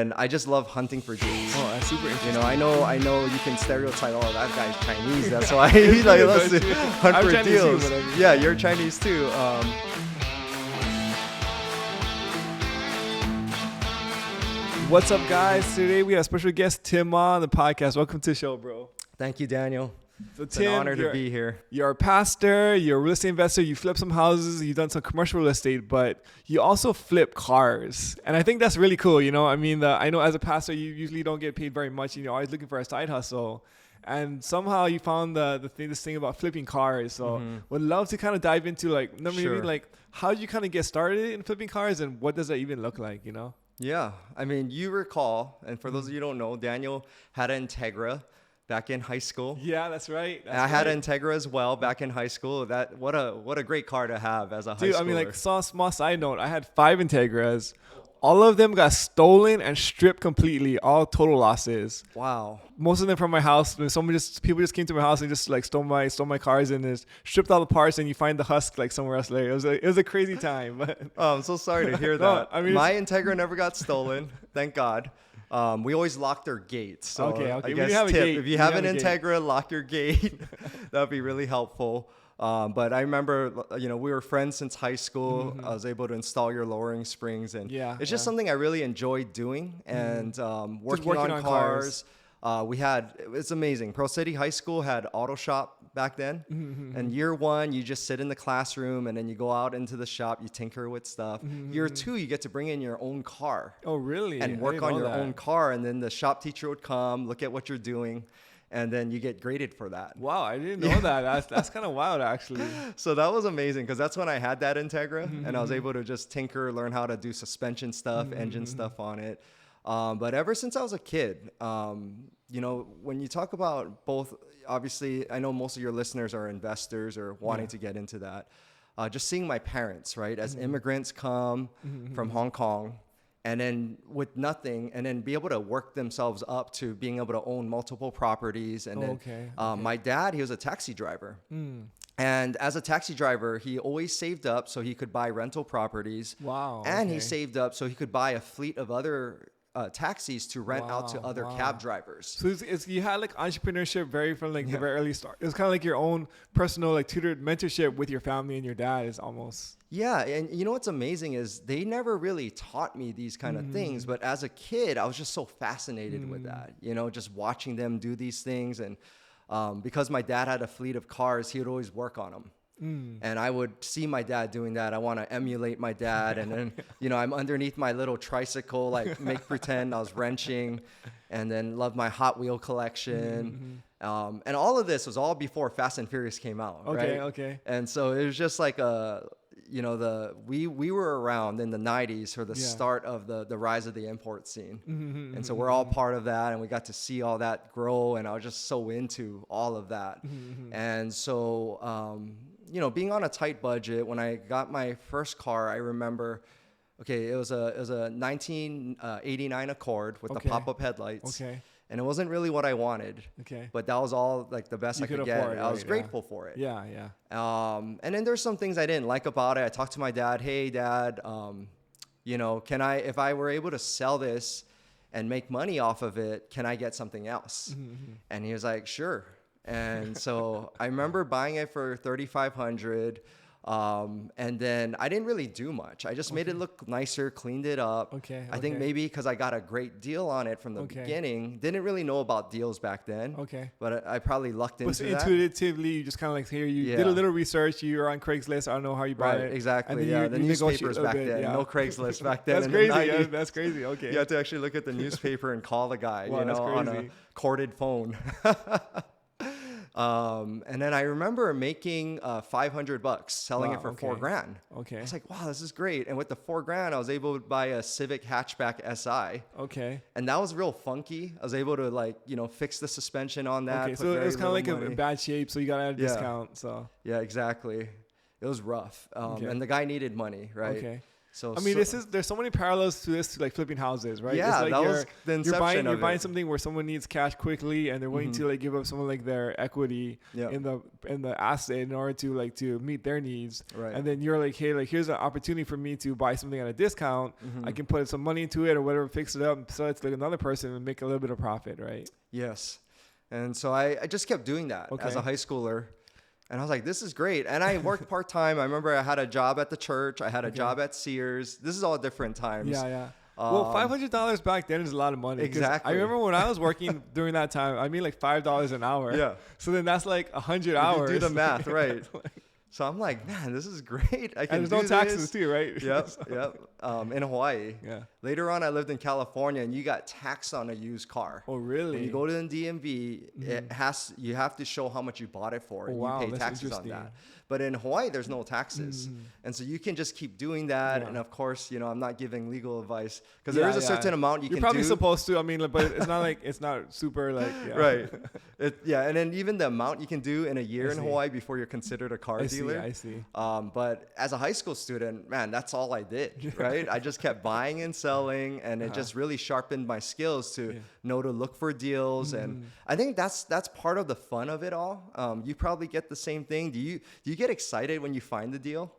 And I just love hunting for deals. Oh, that's super interesting. You know, I know you can stereotype, oh, that guy's Chinese. That's why he like loves to hunt I'm for Chinese deals. too, but Yeah, you're Chinese too. What's up, guys? Today we have special guest Tim on the podcast. Welcome to the show, bro. Thank you, Daniel. So It's an honor to be here. You're a pastor, you're a real estate investor, you flip some houses, you've done some commercial real estate, but you also flip cars. And I think that's really cool, you know? I mean, I know as a pastor, you usually don't get paid very much, and you're always looking for a side hustle. And somehow you found this thing about flipping cars. So would love to kind of dive into how did you kind of get started in flipping cars, and what does that even look like, you know? Yeah, I mean, you recall, and for those of you who don't know, Daniel had an Integra back in high school. Yeah, that's right. I had an Integra as well back in high school. What a great car to have as a high schooler. Dude, I mean, like, small side note, I had 5 Integras. All of them got stolen and stripped completely, all total losses. Wow. Most of them from my house. When people just came to my house and just like stole my cars and just stripped all the parts, and you find the husk like somewhere else later. It was a crazy time. But oh, I'm so sorry to hear that. No, I mean, my Integra never got stolen, thank God. We always locked our gates. So okay. I guess if you have an Integra, lock your gate. That would be really helpful. But I remember, we were friends since high school. I was able to install your lowering springs, and it's just something I really enjoyed doing. And working on cars. It's amazing. Pearl City High School had auto shop back then. And year 1, you just sit in the classroom, and then you go out into the shop, you tinker with stuff. Year 2, you get to bring in your own car. Oh, really? And work on your own car. And then the shop teacher would come, look at what you're doing, and then you get graded for that. Wow, I didn't know that. That's kind of wild, actually. So that was amazing, because that's when I had that Integra, and I was able to just tinker, learn how to do suspension stuff, engine stuff on it. But ever since I was a kid, when you talk about both, obviously, I know most of your listeners are investors or wanting to get into that. Just seeing my parents, right, as immigrants come from Hong Kong, and then with nothing, and then be able to work themselves up to being able to own multiple properties. And my dad, he was a taxi driver. And as a taxi driver, he always saved up so he could buy rental properties. Wow. And he saved up so he could buy a fleet of other taxis to rent out to other cab drivers. So you had like entrepreneurship from the very early start. It was kind of like your own personal like tutored mentorship with your family and your dad is almost. Yeah, and you know what's amazing is they never really taught me these kind of things, but as a kid, I was just so fascinated with that, just watching them do these things. And because my dad had a fleet of cars, he would always work on them. And I would see my dad doing that. I want to emulate my dad. And then, I'm underneath my little tricycle, like make pretend I was wrenching, and then love my Hot Wheel collection. And all of this was all before Fast and Furious came out. Okay. And so it was just like we were around in the 90s for the start of the rise of the import scene. And so we're all part of that, and we got to see all that grow, and I was just so into all of that. And so, being on a tight budget, when I got my first car, I remember, it was a 1989 Accord with the pop-up headlights. And it wasn't really what I wanted. But that was all like the best I could get. I was grateful for it. Yeah. And then there's some things I didn't like about it. I talked to my dad, hey dad, if I were able to sell this and make money off of it, can I get something else? And he was like, sure. And so I remember buying it for $3,500. And then I didn't really do much. I just made it look nicer, cleaned it up. I think maybe because I got a great deal on it from the beginning. Didn't really know about deals back then. But I probably lucked into that. Intuitively, you just kind of like did a little research. You were on Craigslist. I don't know how you bought it. Exactly. The newspapers back then. No Craigslist back then. That's crazy. That's crazy. Okay. You have to actually look at the newspaper and call the guy, on a corded phone. And then I remember making $500, selling it for $4,000. I was like, wow, this is great. And with the $4,000, I was able to buy a Civic hatchback SI. And that was real funky. I was able to fix the suspension on that. So it was kind of like in bad shape, so you got a discount. So yeah, exactly. It was rough. And the guy needed money, right? So I mean, there's so many parallels to this, to like flipping houses, right? Yeah, it's like that was the inception you're of buying it. something where someone needs cash quickly, and they're willing to like give up some of like their equity in the asset in order to like to meet their needs. Right. And then you're like, hey, like here's an opportunity for me to buy something at a discount. I can put some money into it or whatever, fix it up, sell it to like another person and make a little bit of profit, right? Yes. And so I just kept doing that as a high schooler. And I was like, this is great. And I worked part-time. I remember I had a job at the church. I had a job at Sears. This is all different times. Yeah. Well, $500 back then is a lot of money. Exactly. I remember when I was working during that time, I mean like $5 an hour. Yeah. So then that's like 100 hours. You do the math, right? So I'm like, man, this is great. I can and there's no taxes too, right? Yep. In Hawaii. Yeah. Later on, I lived in California, and you got taxed on a used car. Oh, really? When you go to the DMV, you have to show how much you bought it for, and you pay taxes on that. But in Hawaii, there's no taxes. And so you can just keep doing that. And of course, I'm not giving legal advice because there is a certain amount you can do. You're probably supposed to. I mean, but it's not like, it's not super like. Yeah. Right. And then even the amount you can do in a year in Hawaii before you're considered a car dealer. I see. But as a high school student, man, that's all I did, right? I just kept buying and selling, and it just really sharpened my skills to know to look for deals. And I think that's part of the fun of it all. You probably get the same thing. Do you get excited when you find the deal?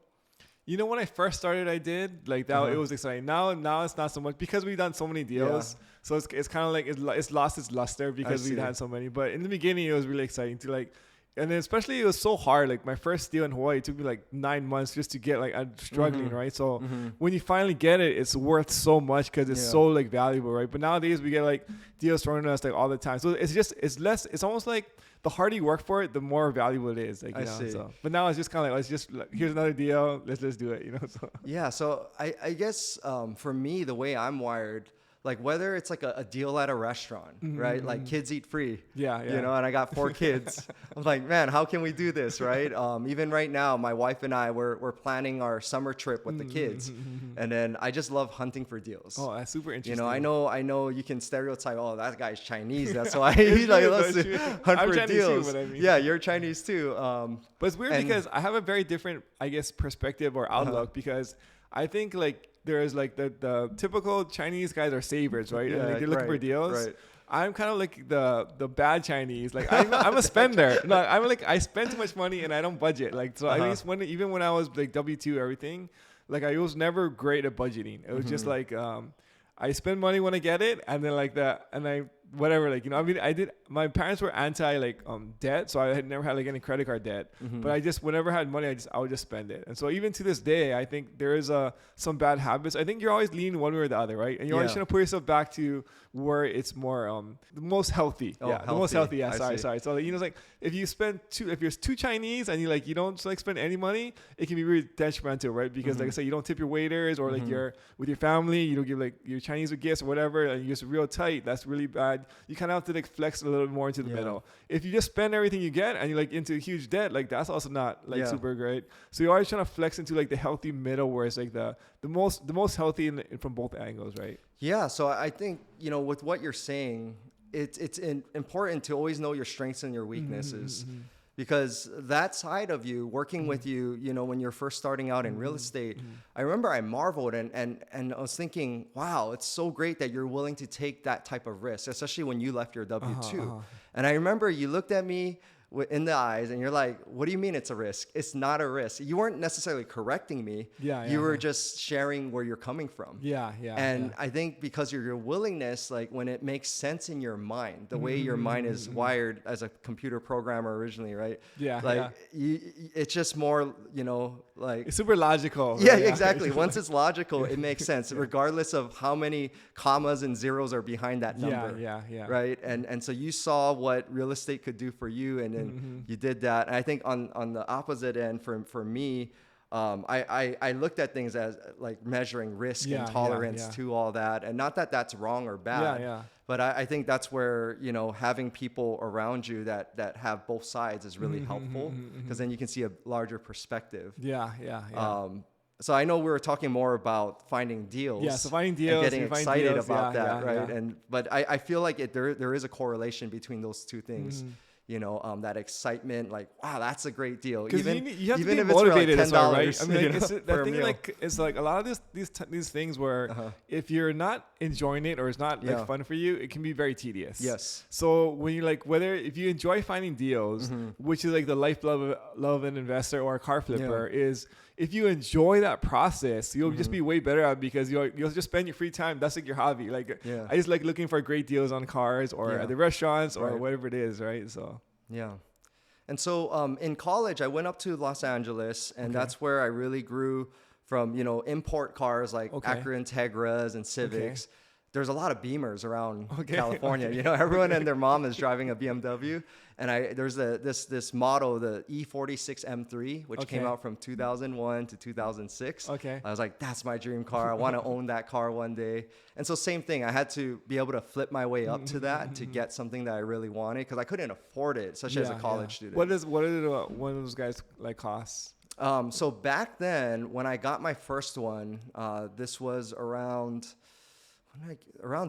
When I first started, I did like that. It was exciting. Now it's not so much because we've done so many deals. So it's kind of like it's lost its luster because we've had so many. But in the beginning, it was really exciting to like. And then especially it was so hard. Like my first deal in Hawaii, it took me like 9 months just to get, like I'm struggling, right? So when you finally get it, it's worth so much because it's so like valuable, right? But nowadays we get like deals thrown at us like all the time. So it's almost like the harder you work for it, the more valuable it is. Like, So, but now it's just kind of like, here's another deal. Let's do it, So. Yeah. So I guess for me, the way I'm wired, like whether it's like a deal at a restaurant, right? Like kids eat free. Yeah. And I got 4 kids. I'm like, man, how can we do this, right? Even right now, my wife and I, we're planning our summer trip with the kids. And then I just love hunting for deals. Oh, that's super interesting. I know you can stereotype, oh, that guy's Chinese. That's why he's like, let's hunt for Chinese deals. Too, Yeah, you're Chinese too. But it's weird because I have a very different, I guess, perspective or outlook because I think like, there's like the typical Chinese guys are savers, right? And like they're looking for deals. Right. I'm kind of like the bad Chinese. Like I'm a spender. No, I'm like I spend too much money and I don't budget. Like so at least even when I was like W-2 everything, like I was never great at budgeting. It was just like I spend money when I get it, and then like that, and I whatever, like, I mean, my parents were anti like debt, so I had never had like any credit card debt, but I just, whenever I had money, I would just spend it. And so even to this day, I think there is some bad habits. I think you're always leaning one way or the other, right? And you're always trying to put yourself back to where it's more the most healthy. The most healthy. Yeah, sorry. So it's like if you're too Chinese and you don't like spend any money, it can be really detrimental, right? Because like I said, you don't tip your waiters, or like you're with your family, you don't give like your Chinese gifts or whatever, and you're just real tight. That's really bad. You kind of have to like flex a little bit more into the middle. If you just spend everything you get and you're like into huge debt, like that's also not like super great. So you're always trying to flex into like the healthy middle, where it's like the most healthy from both angles, right? Yeah. So I think, with what you're saying, it's important to always know your strengths and your weaknesses. Because that side of you, working with you, when you're first starting out in real estate, I remember I marveled and I was thinking, wow, it's so great that you're willing to take that type of risk, especially when you left your W-2. And I remember you looked at me in the eyes and you're like, what do you mean it's a risk? It's not a risk. You weren't necessarily correcting me. You were just sharing where you're coming from. And I think because of your willingness, like when it makes sense in your mind, the way your mind is wired as a computer programmer originally, right? It's just more, like it's super logical. Exactly. Once it's logical, it makes sense, regardless of how many commas and zeros are behind that number. Right. And so you saw what real estate could do for you, and you did that. And I think on the opposite end, for me, I looked at things as like measuring risk and tolerance to all that, and not that that's wrong or bad. But I think that's where, having people around you that have both sides is really helpful, because then you can see a larger perspective. So I know we were talking more about finding deals. So finding deals, and getting excited about that, right? But I feel like there is a correlation between those two things. that excitement, like, wow, that's a great deal. Because Even you have to even be if it's for like motivated as well, $10, right? I mean, like, it's for that a thing. meal. Like, it's like a lot of these things where if you're not enjoying it or it's not like fun for you, it can be very tedious. Yes. So when you like, whether if you enjoy finding deals, which is like the lifeblood of an investor or a car flipper, is if you enjoy that process, you'll just be way better at it because you'll just spend your free time. That's like your hobby. Like I just like looking for great deals on cars or at the restaurants or whatever it is, right? So yeah. And so in college, I went up to Los Angeles, and that's where I really grew from, import cars like Acura Integras and Civics. There's a lot of Beamers around California. Everyone and their mom is driving a BMW. And there's this model, the E46 M3, which came out from 2001 to 2006. I was like, that's my dream car. I want to own that car one day. And so same thing. I had to be able to flip my way up to that to get something that I really wanted because I couldn't afford it, especially as a college student. What did one of those guys like cost? So back then, when I got my first one, this was around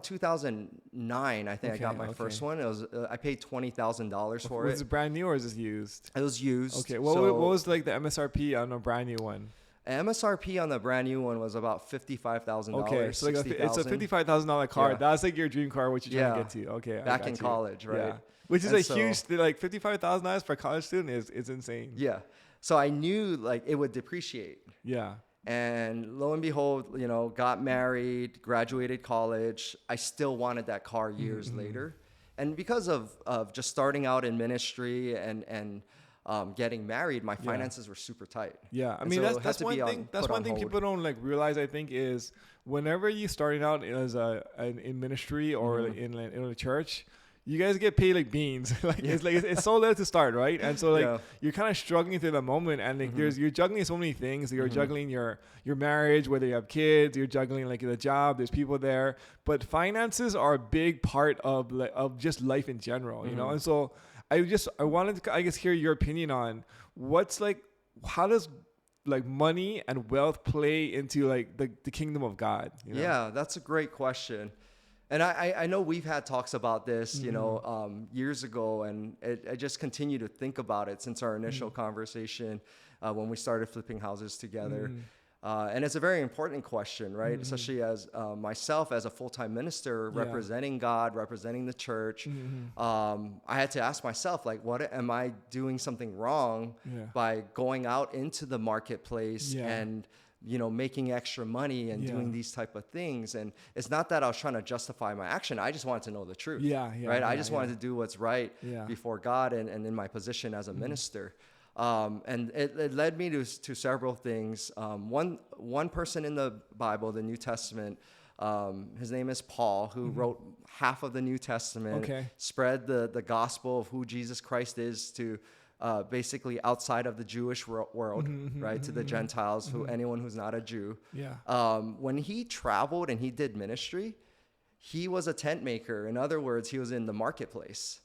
2009, I think I got my first one. It was I paid $20,000 for it. Was it brand new or is it used? It was used. Okay, what was like the MSRP on a brand new one? MSRP on the brand new one was about $55,000. Okay, so like it's a $55,000 car. Yeah. That's like your dream car, what you're trying to get to. Okay, back in college, right? Yeah. Which is huge, like $55,000 for a college student is insane. Yeah. So I knew like it would depreciate. Yeah. And lo and behold, got married, graduated college. I still wanted that car years later. And because of just starting out in ministry and getting married, my finances were super tight. Yeah. I mean, so that's one thing. That's one thing people don't like realize, I think, is whenever you're starting out as in ministry or in a church, you guys get paid like beans. It's so little to start, right? And so you're kind of struggling through the moment, and like you're juggling so many things. You're juggling your marriage, whether you have kids. You're juggling like the job. There's people there, but finances are a big part of just life in general, you know. And so I wanted to hear your opinion on how does like money and wealth play into like the kingdom of God? Yeah, that's a great question. And I know we've had talks about this, years ago, and I just continue to think about it since our initial conversation when we started flipping houses together. And it's a very important question, right? Especially as myself as a full-time minister representing God, representing the church. I had to ask myself, like, what am I doing something wrong by going out into the marketplace and making extra money and doing these type of things? And it's not that I was trying to justify my action. I just wanted to know the truth. Right? I just wanted to do what's right before God and in my position as a minister. And it led me to several things. One person in the Bible, the New Testament, his name is Paul, who wrote half of the New Testament, spread the gospel of who Jesus Christ is to basically outside of the Jewish world, right, to the Gentiles, anyone who's not a Jew. When he traveled and he did ministry, he was a tent maker. In other words, he was in the marketplace.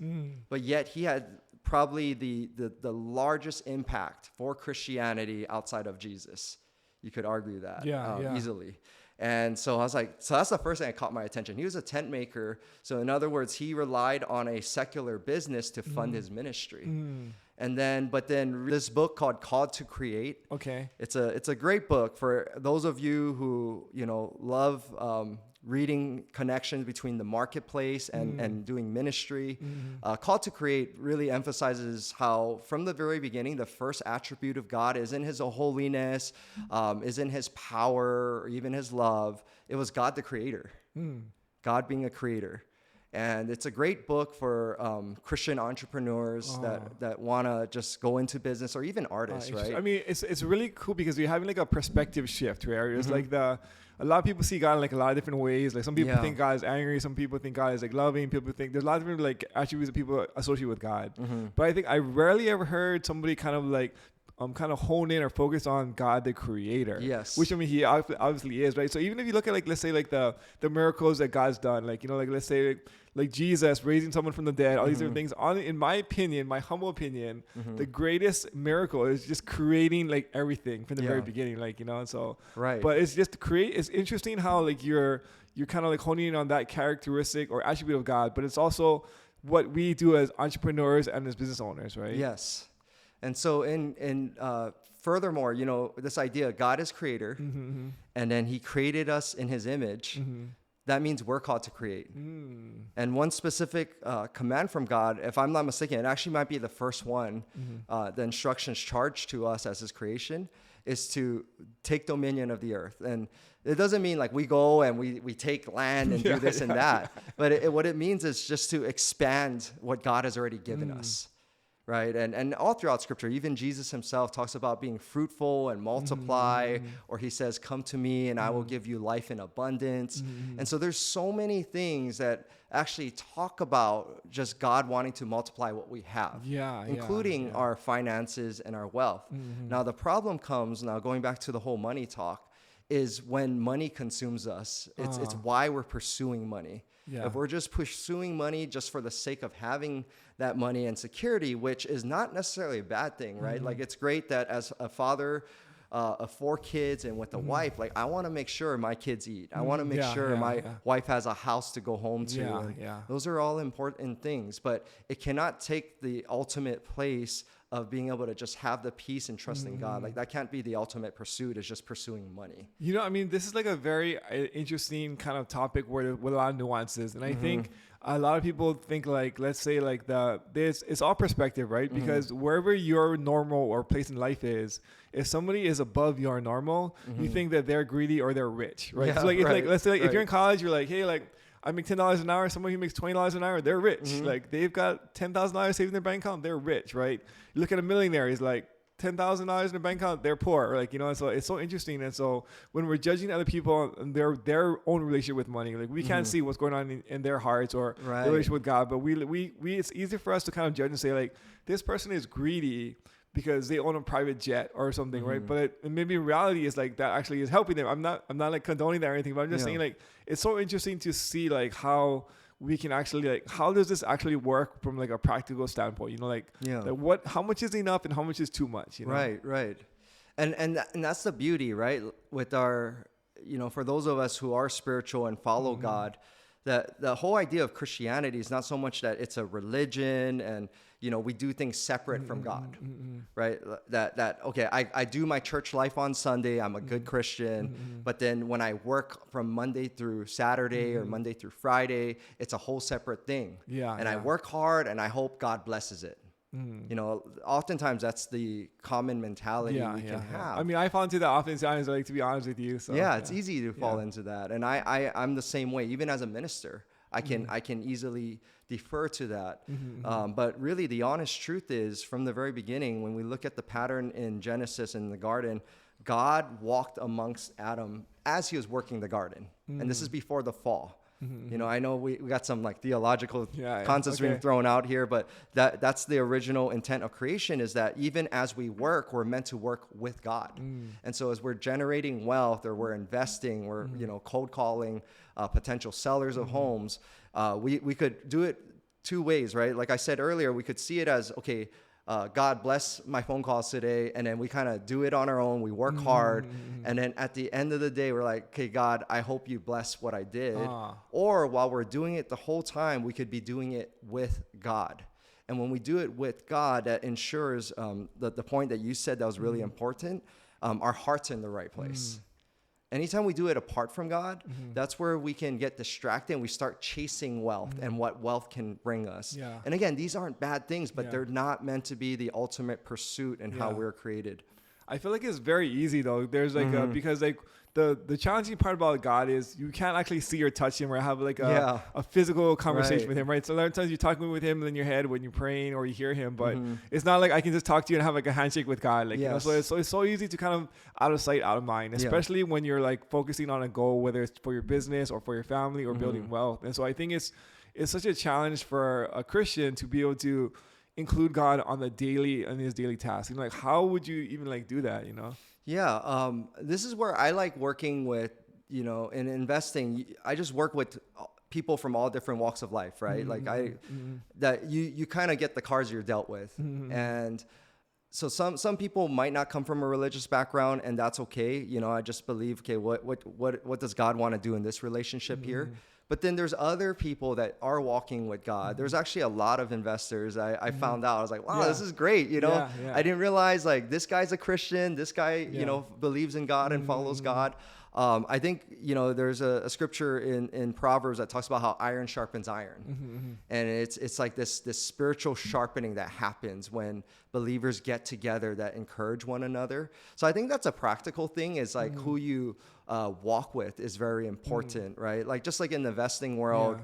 But yet he had probably the largest impact for Christianity outside of Jesus. You could argue that easily. And so I was like, so that's the first thing that caught my attention. He was a tent maker. So in other words, he relied on a secular business to fund his ministry. But then this book called Called to Create. It's a great book for those of you who, love reading connections between the marketplace and doing ministry. Called to Create really emphasizes how from the very beginning, the first attribute of God isn't his holiness, isn't his power, or even his love. It was God the creator, God being a creator. And it's a great book for Christian entrepreneurs that want to just go into business, or even artists, right? I mean, it's really cool because you're having like a perspective shift, right? It's like a lot of people see God in like a lot of different ways. Like some people think God is angry. Some people think God is like loving. People think there's a lot of different like attributes that people associate with God. But I think I rarely ever heard somebody kind of hone in or focus on God the creator. Which I mean he obviously is, right? So even if you look at like, let's say like the miracles that God's done, like, like let's say like Jesus raising someone from the dead, all these different things, in my opinion, my humble opinion, the greatest miracle is just creating like everything from the very beginning, like, and so but it's just it's interesting how like you're kind of like honing in on that characteristic or attribute of God, but it's also what we do as entrepreneurs and as business owners, right? Yes. And so furthermore, you know, this idea, God is creator, and then he created us in his image. That means we're called to create. And one specific command from God, if I'm not mistaken, it actually might be the first one, the instructions charged to us as his creation, is to take dominion of the earth. And it doesn't mean like we go and we take land and do this and that. But what it means is just to expand what God has already given us. Right. And all throughout scripture, even Jesus himself talks about being fruitful and multiply, or he says, come to me and I will give you life in abundance. And so there's so many things that actually talk about just God wanting to multiply what we have, including our finances and our wealth. Now, the problem comes now going back to the whole money talk is when money consumes us. It's why we're pursuing money. If we're just pursuing money just for the sake of having that money and security, which is not necessarily a bad thing, right? Like it's great that as a father of 4 kids and with a wife, like I want to make sure my kids eat. I want to make sure my wife has a house to go home to. Those are all important things, but it cannot take the ultimate place of being able to just have the peace and trust in God. Like that can't be the ultimate pursuit, is just pursuing money. You know, I mean, this is like a very interesting kind of topic with a lot of nuances. And I think a lot of people think like, let's say like it's all perspective, right? Because wherever your normal or place in life is, if somebody is above your normal, you think that they're greedy or they're rich, right? So like, let's say like, if you're in college, you're like, hey, like, I make $10 an hour. Somebody who makes $20 an hour, they're rich. Like they've got $10,000 saved in their bank account, they're rich, right? You look at a millionaire, he's like $10,000 in their bank account, they're poor. Like, you know, and so it's so interesting. And so when we're judging other people and their own relationship with money, like we can't see what's going on in their hearts or their relationship with God, but we it's easy for us to kind of judge and say like, this person is greedy because they own a private jet or something, right? But maybe in reality is like that actually is helping them. I'm not like condoning that or anything, but I'm just saying like it's so interesting to see like how we can actually like how does this actually work from like a practical standpoint? You know, like how much is enough and how much is too much? You know? Right. And that's the beauty, right? With our, you know, for those of us who are spiritual and follow God, that the whole idea of Christianity is not so much that it's a religion and, you know, we do things separate from God, right? That okay, I do my church life on Sunday, I'm a good Christian, but then when I work from Monday through Saturday or Monday through Friday, it's a whole separate thing. I work hard and I hope God blesses it. You know, oftentimes that's the common mentality we can have. I mean, I fall into that oftentimes, like, to be honest with you. So, it's easy to fall into that. And I'm the same way. Even as a minister, I can easily defer to that. But really, the honest truth is, from the very beginning, when we look at the pattern in Genesis in the garden, God walked amongst Adam as he was working the garden. And this is before the fall. You know, I know we got some like theological concepts being thrown out here, but that's the original intent of creation, is that even as we work, we're meant to work with God. And so as we're generating wealth or we're investing, we're, you know, cold calling potential sellers of homes, we could do it 2 ways, right? Like I said earlier, we could see it as, okay, God bless my phone calls today. And then we kind of do it on our own. We work hard. And then at the end of the day, we're like, okay, God, I hope you bless what I did. Or while we're doing it the whole time, we could be doing it with God. And when we do it with God, that ensures the point that you said that was really important, our heart's in the right place. Anytime we do it apart from God, that's where we can get distracted and we start chasing wealth and what wealth can bring us. And again, these aren't bad things, but they're not meant to be the ultimate pursuit in how we're created. I feel like it's very easy though. There's like because like the challenging part about God is you can't actually see or touch him or have like a physical conversation with him, right? So a lot of times you're talking with him in your head when you're praying or you hear him, but it's not like I can just talk to you and have like a handshake with God. Like, you know, so it's so easy to kind of out of sight, out of mind, especially when you're like focusing on a goal, whether it's for your business or for your family or building wealth. And so I think it's such a challenge for a Christian to be able to include God on his daily tasks. And like, how would you even like do that, you know? This is where I like working with, you know, in investing. I just work with people from all different walks of life, right? Like that you kind of get the cards you're dealt with. And so some people might not come from a religious background, and that's okay. You know, I just believe, okay, what does God want to do in this relationship here? But then there's other people that are walking with God. There's actually a lot of investors. I found out. I was like, wow, this is great. You know, I didn't realize like this guy's a Christian. This guy, you know, believes in God and follows God. I think, you know, there's a scripture in Proverbs that talks about how iron sharpens iron. And it's like this spiritual sharpening that happens when believers get together that encourage one another. So I think that's a practical thing, is like who you walk with is very important, right? Like just like in the investing world,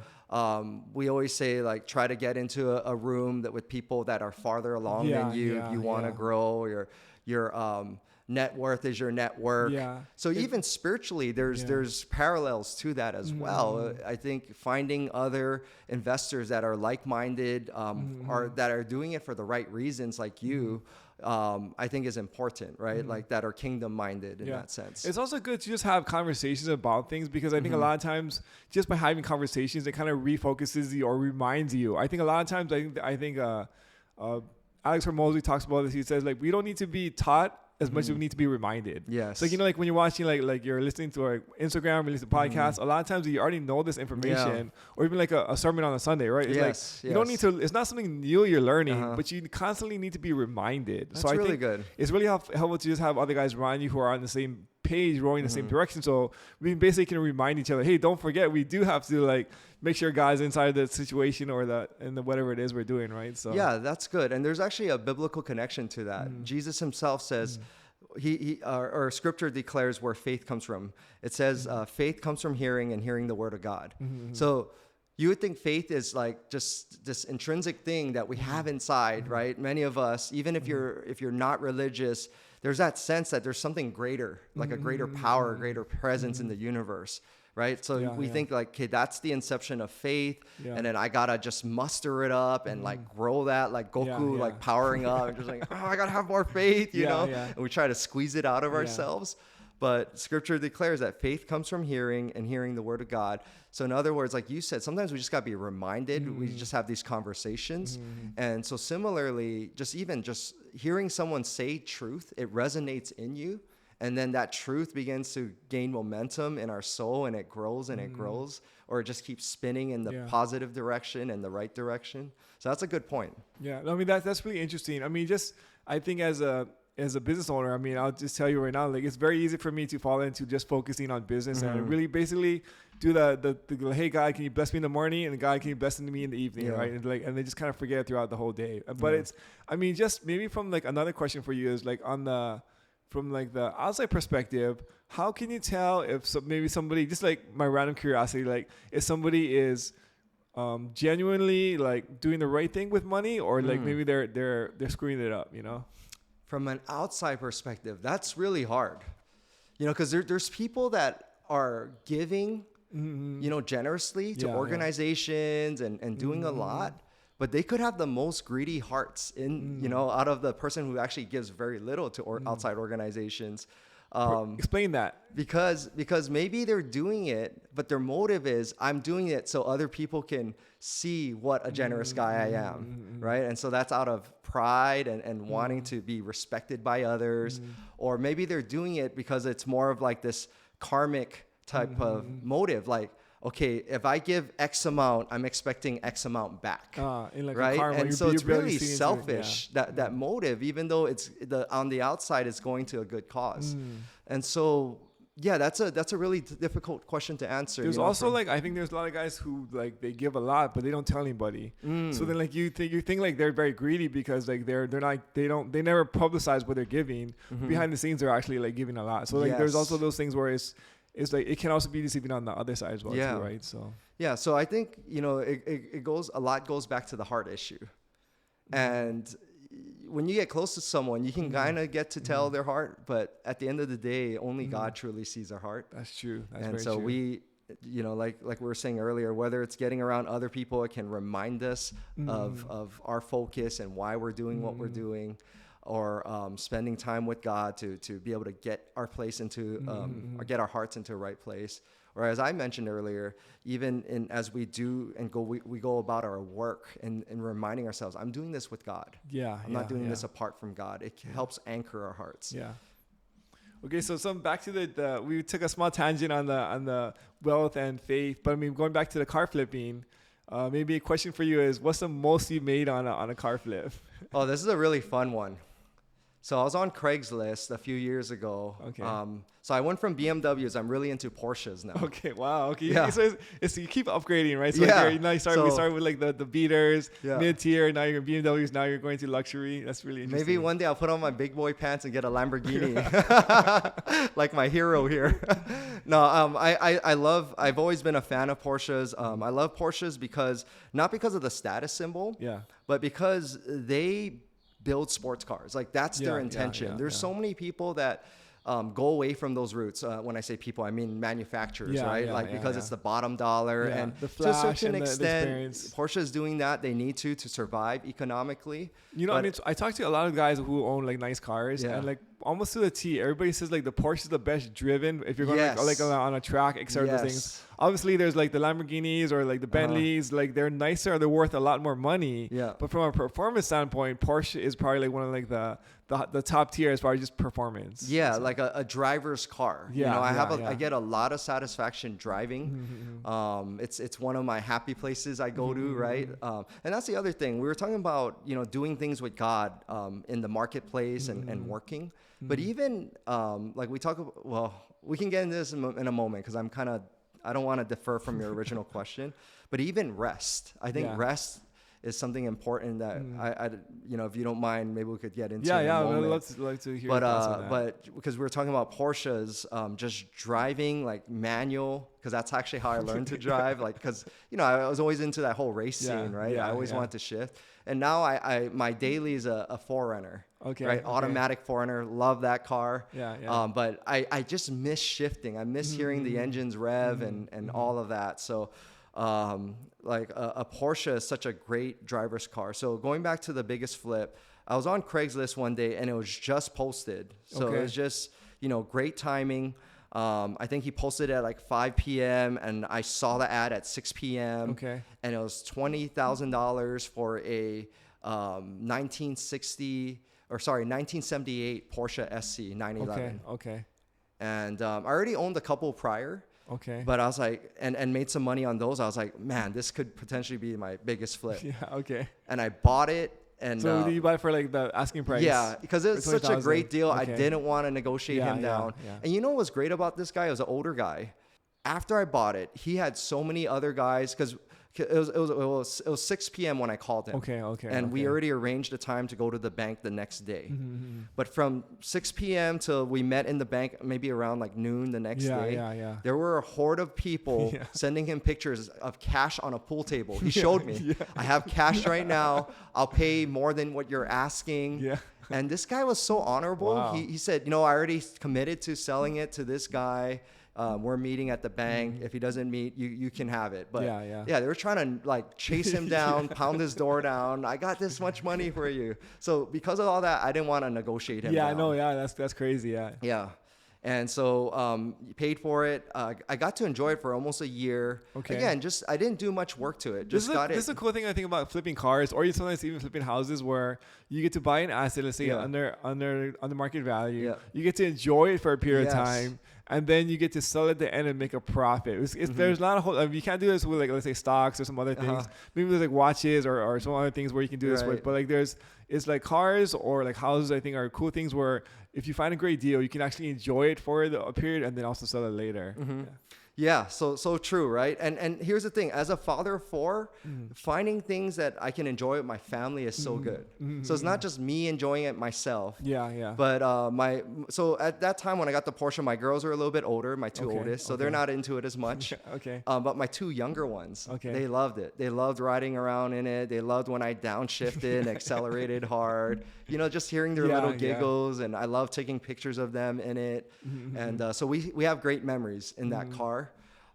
we always say like try to get into a room that with people that are farther along than you if you want to grow. Your net worth is your network. So even spiritually, there's parallels to that as well. I think finding other investors that are like-minded, or that are doing it for the right reasons, like you, I think is important, right? Like that are kingdom-minded in that sense. It's also good to just have conversations about things, because I think a lot of times just by having conversations, it kind of refocuses you or reminds you. I think a lot of times, I think Alex Hormozy talks about this. He says like we don't need to be taught as much as we need to be reminded. Yes. So, you know, like when you're watching, like you're listening to like Instagram, or listening to podcasts, a lot of times you already know this information, or even like a sermon on a Sunday, right? It's like, you don't need to, it's not something new you're learning, but you constantly need to be reminded. That's so really I think good. It's really helpful to just have other guys around you who are on the same page, rowing in the same direction. So we basically can remind each other, hey, don't forget, we do have to like make sure guys inside the situation or in the whatever it is we're doing, right? So yeah, that's good. And there's actually a biblical connection to that. Jesus himself says, or scripture declares where faith comes from. It says faith comes from hearing, and hearing the word of God. So you would think faith is like just this intrinsic thing that we have inside, right? Many of us, even if you're not religious, there's that sense that there's something greater, like a greater power, a greater presence in the universe, right? So we think like, okay, that's the inception of faith, and then I gotta just muster it up and like grow that, like Goku, like powering up, and just like, oh, I gotta have more faith, you know? And we try to squeeze it out of ourselves. But scripture declares that faith comes from hearing, and hearing the word of God. So in other words, like you said, sometimes we just got to be reminded. We just have these conversations. And so similarly, just hearing someone say truth, it resonates in you. And then that truth begins to gain momentum in our soul, and it grows and it grows, or it just keeps spinning in the positive direction and the right direction. So that's a good point. Yeah, I mean, that's really interesting. I mean, I think as a business owner, I mean, I'll just tell you right now, like it's very easy for me to fall into just focusing on business and really basically do the hey God, can you bless me in the morning, and God, can you bless me in the evening, right? And they just kind of forget it throughout the whole day. But it's, I mean, just maybe from like another question for you is like from like the outside perspective, how can you tell if maybe somebody, just like my random curiosity, like if somebody is genuinely like doing the right thing with money, or like maybe they're screwing it up, you know? From an outside perspective, that's really hard, you know, because there's people that are giving, you know, generously to organizations and doing a lot, but they could have the most greedy hearts in, you know, out of the person who actually gives very little to outside organizations. Explain that. Because maybe they're doing it, but their motive is, I'm doing it so other people can see what a generous guy I am, right? And so that's out of pride and wanting to be respected by others. Or maybe they're doing it because it's more of like this karmic type of motive, like, okay, if I give X amount, I'm expecting X amount back, like right? And so it's really selfish, it, that motive, even though it's on the outside it's going to a good cause. And so, yeah, that's a really difficult question to answer. There's also like, I think there's a lot of guys who like they give a lot, but they don't tell anybody. So then like you think like they're very greedy because like they never publicize what they're giving. Behind the scenes, they're actually like giving a lot. So like there's also those things where it's like it can also be deceiving on the other side as well, too, right? So so I think, you know, it goes back to the heart issue. And when you get close to someone, you can kind of get to tell their heart, but at the end of the day, only God truly sees our heart. That's true. That's and very so true. We, you know, like we were saying earlier, whether it's getting around other people, it can remind us of our focus and why we're doing what we're doing, or spending time with God to be able to get our place into, or get our hearts into a right place. Or as I mentioned earlier, even as we do and we go about our work and reminding ourselves, I'm doing this with God. I'm not doing this apart from God. It helps anchor our hearts. Yeah. Okay, so some back to the we took a small tangent on the wealth and faith, but I mean going back to the car flipping, maybe a question for you is what's the most you made on a car flip? Oh, this is a really fun one. So I was on Craigslist a few years ago. Okay. So I went from BMWs. I'm really into Porsches now. Okay. Wow. Okay. Yeah. So it's you keep upgrading, right? So Yeah. like now we started with like the beaters, Yeah. mid tier. Now you're BMWs. Now you're going to luxury. That's really interesting. Maybe one day I'll put on my big boy pants and get a Lamborghini, like my hero here. No, I've always been a fan of Porsches. I love Porsches not because of the status symbol, Yeah. but because they build sports cars. Like that's their Yeah, intention. yeah, There's yeah. so many people that go away from those roots. When I say people, I mean manufacturers, Yeah, right? yeah, like yeah, because yeah. it's the bottom dollar, Yeah, and the to a flash certain and the extent, experience. Porsche is doing that. They need to survive economically. You know, But- I mean, I talk to a lot of guys who own like nice cars, Yeah. and like almost to the T, everybody says like the Porsche is the best driven if you're going Yes. like on a track, etc. Those Yes. things. Obviously, there's like the Lamborghinis or like the Bentleys, like they're nicer, they're worth a lot more money. Yeah. But from a performance standpoint, Porsche is probably like one of like the top tier as far as just performance. Yeah, like a driver's car. Yeah, you know, yeah. I get a lot of satisfaction driving. It's one of my happy places I go to, right? And that's the other thing. We were talking about, doing things with God in the marketplace and working. But even like we talk about, well, we can get into this in a moment because I don't want to defer from your original question. But even rest, I think Yeah. rest is something important that I if you don't mind, maybe we could get into. Yeah, in a yeah. I'd moment. love to hear your thoughts on that. But because we were talking about Porsches, just driving like manual, because that's actually how I learned to drive. Like, because I was always into that whole race Yeah, scene, right? yeah, I always yeah. wanted to shift, and now I my daily is a 4Runner. Okay, Right, okay. automatic 4Runner, love that car. Yeah, yeah. But I just miss shifting. I miss hearing the engines rev and all of that. So. Like a Porsche is such a great driver's car. So going back to the biggest flip, I was on Craigslist one day and it was just posted. So Okay. it was just, great timing. I think he posted at like 5 p.m. and I saw the ad at 6 p.m. Okay. And it was $20,000 for a 1978 Porsche SC 911. Okay. And I already owned a couple prior. Okay. But I was like, and made some money on those. I was like, man, this could potentially be my biggest flip. Yeah. Okay. And I bought it. And So did you buy it for like the asking price? yeah, because it's for such a 20,000? great deal. I Okay. didn't want to negotiate Yeah, him yeah, down. yeah. And you know what was great about this guy? He was an older guy. After I bought it, he had so many other guys because it was 6 p.m. when I called him. Okay. And we okay. already arranged a time to go to the bank the next day. Mm-hmm. But from 6 p.m. till we met in the bank, maybe around like noon the next day, Yeah. there were a horde of people Yeah. sending him pictures of cash on a pool table. He showed me, yeah. I have cash right now. I'll pay more than what you're asking. Yeah. And this guy was so honorable. Wow. He said, I already committed to selling it to this guy. We're meeting at the bank. If he doesn't meet, you can have it. But Yeah. they were trying to like chase him down, pound his door down. I got this much money for you. So because of all that, I didn't want to negotiate him Yeah, I down. know. Yeah, that's crazy. Yeah. Yeah. And so paid for it. I got to enjoy it for almost a year. Okay. Again, I didn't do much work to it. Just got it. This is a cool thing I think about flipping cars, or sometimes even flipping houses, where you get to buy an asset, let's say Yeah. under market value. Yeah. You get to enjoy it for a period of Yes. time, and then you get to sell it at the end and make a profit. There's not a whole. You can't do this with like, let's say, stocks or some other things. Maybe there's like watches or some other things where you can do this with. Right. But like it's like cars or like houses, I think, are cool things where if you find a great deal, you can actually enjoy it for a period and then also sell it later. Yeah, so true, right? And here's the thing: as a father of four, finding things that I can enjoy with my family is so good. So it's not just me enjoying it myself. Yeah. But so at that time when I got the Porsche, my girls were a little bit older, my two Okay, oldest, so okay. they're not into it as much. Okay. But my two younger ones, Okay. they loved it. They loved riding around in it. They loved when I downshifted and accelerated hard. Just hearing their Yeah, little yeah. giggles, and I love taking pictures of them in it. And so we have great memories in that car.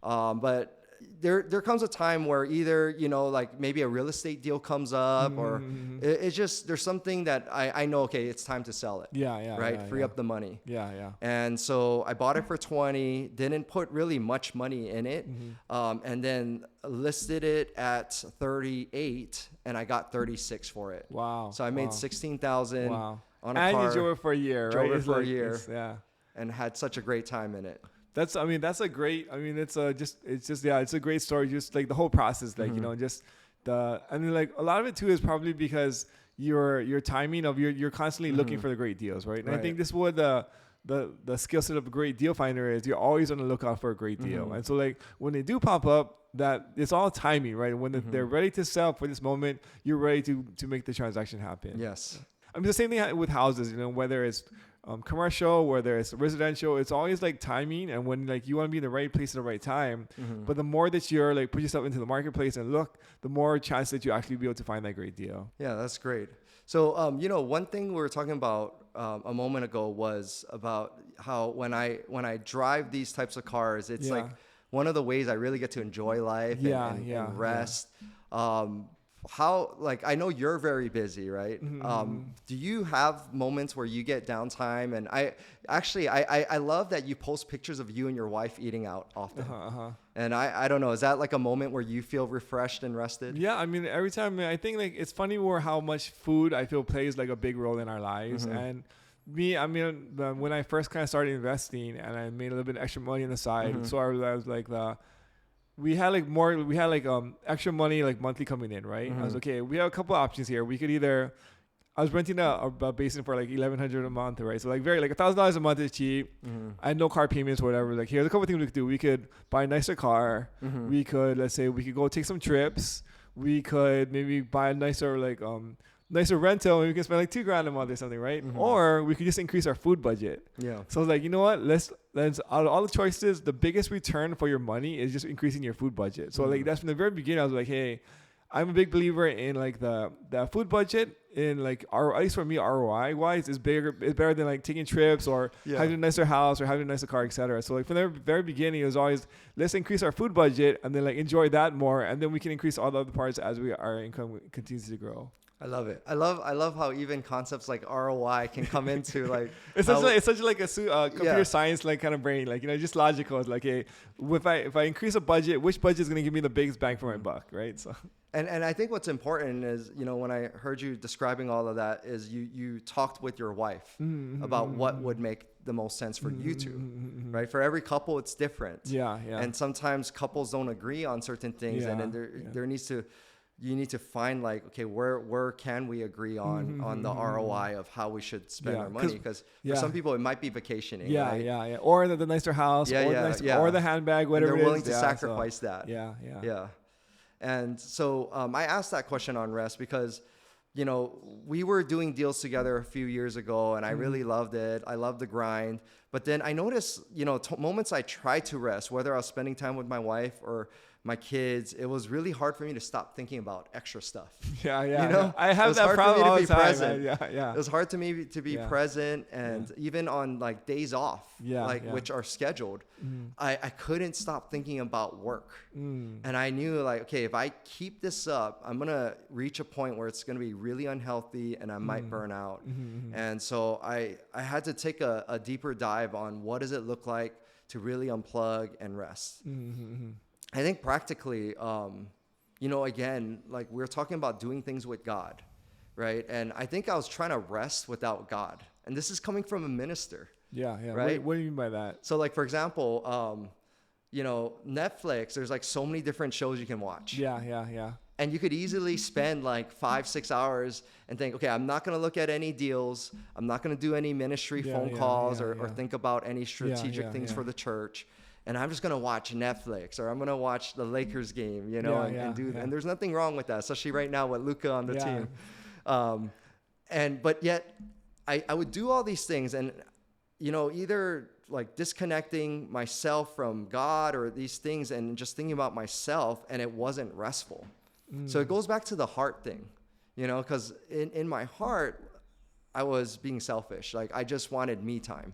But there comes a time where either, like maybe a real estate deal comes up or it's just, there's something that I know, okay, it's time to sell it. Yeah. Right. Free up the money. Yeah. And so I bought it for 20, didn't put really much money in it. And then listed it at 38 and I got 36 for it. Wow. So I made 16,000 Wow. on a and car. you drove it for a year, right? Drove it It's for a like- year. Yeah. and had such a great time in it. That's a great, it's a great story. Just like the whole process, like, like a lot of it too is probably because your timing of you're constantly looking for the great deals, right? And I think this is what the skill set of a great deal finder is. You're always on the lookout for a great deal. And so like when they do pop up, that it's all timing, right? When they're ready to sell for this moment, you're ready to make the transaction happen. Yes. The same thing with houses, whether it's commercial, whether it's residential, it's always like timing, and when like you want to be in the right place at the right time. But the more that you're like put yourself into the marketplace and look, the more chance that you actually be able to find that great deal. Yeah, that's great. So one thing we were talking about a moment ago was about how when I drive these types of cars, it's like one of the ways I really get to enjoy life and rest. How, like, I know you're very busy, right? Do you have moments where you get downtime? And I love that you post pictures of you and your wife eating out often. And I don't know, is that like a moment where you feel refreshed and rested? Yeah, every time, I think like it's funny how much food I feel plays like a big role in our lives. And me, when I first kind of started investing and I made a little bit of extra money on the side, so I was like we had extra money like monthly coming in, right? I was okay, we have a couple options here. We could either, I was renting a basin for like $1,100 a month, right? So like $1,000 a month is cheap. I had no car payments or whatever. Like here's a couple things we could do. We could buy a nicer car. We could, let's say we could go take some trips. We could maybe buy a nicer rental, and we can spend like $2,000 a month or something, right? Or we could just increase our food budget. Yeah. So I was like, you know what? Let's out of all the choices, the biggest return for your money is just increasing your food budget. So like that's from the very beginning. I was like, hey, I'm a big believer in like the food budget, in like at least for me, ROI wise is better than like taking trips or having a nicer house or having a nicer car, etc. So like from the very beginning, it was always let's increase our food budget and then like enjoy that more, and then we can increase all the other parts as our income continues to grow. I love it. I love how even concepts like ROI can come into like it's such like a computer science like kind of brain, like just logical. It's like, hey, if I increase a budget, which budget is going to give me the biggest bang for my buck, right? So and I think what's important is when I heard you describing all of that is you talked with your wife about what would make the most sense for you two, right? For every couple, it's different. Yeah. And sometimes couples don't agree on certain things, and then you need to find like, okay, where can we agree on the ROI of how we should spend our money? Because for some people it might be vacationing. Yeah. Or the nicer house, or the handbag, whatever. And they're willing to sacrifice that. Yeah. And so I asked that question on Rest because, we were doing deals together a few years ago, and I really loved it. I loved the grind. But then I noticed, moments I tried to rest, whether I was spending time with my wife or my kids, it was really hard for me to stop thinking about extra stuff. I have that problem all the time. It was hard to me to be present, and even on like days off, which are scheduled, I couldn't stop thinking about work. And I knew like, okay, if I keep this up, I'm gonna reach a point where it's gonna be really unhealthy and I might burn out. And so I had to take a deeper dive on what does it look like to really unplug and rest. I think practically, again, like we're talking about doing things with God, right? And I think I was trying to rest without God. And this is coming from a minister. Yeah. Right? What do you mean by that? So like, for example, Netflix, there's like so many different shows you can watch. Yeah. And you could easily spend like 5-6 hours and think, okay, I'm not going to look at any deals. I'm not going to do any ministry phone calls or think about any strategic things for the church. And I'm just going to watch Netflix, or I'm going to watch the Lakers game, and there's nothing wrong with that, especially right now with Luka on the team. But yet I would do all these things and, either like disconnecting myself from God or these things and just thinking about myself, and it wasn't restful. So it goes back to the heart thing, because in my heart, I was being selfish. Like I just wanted me time.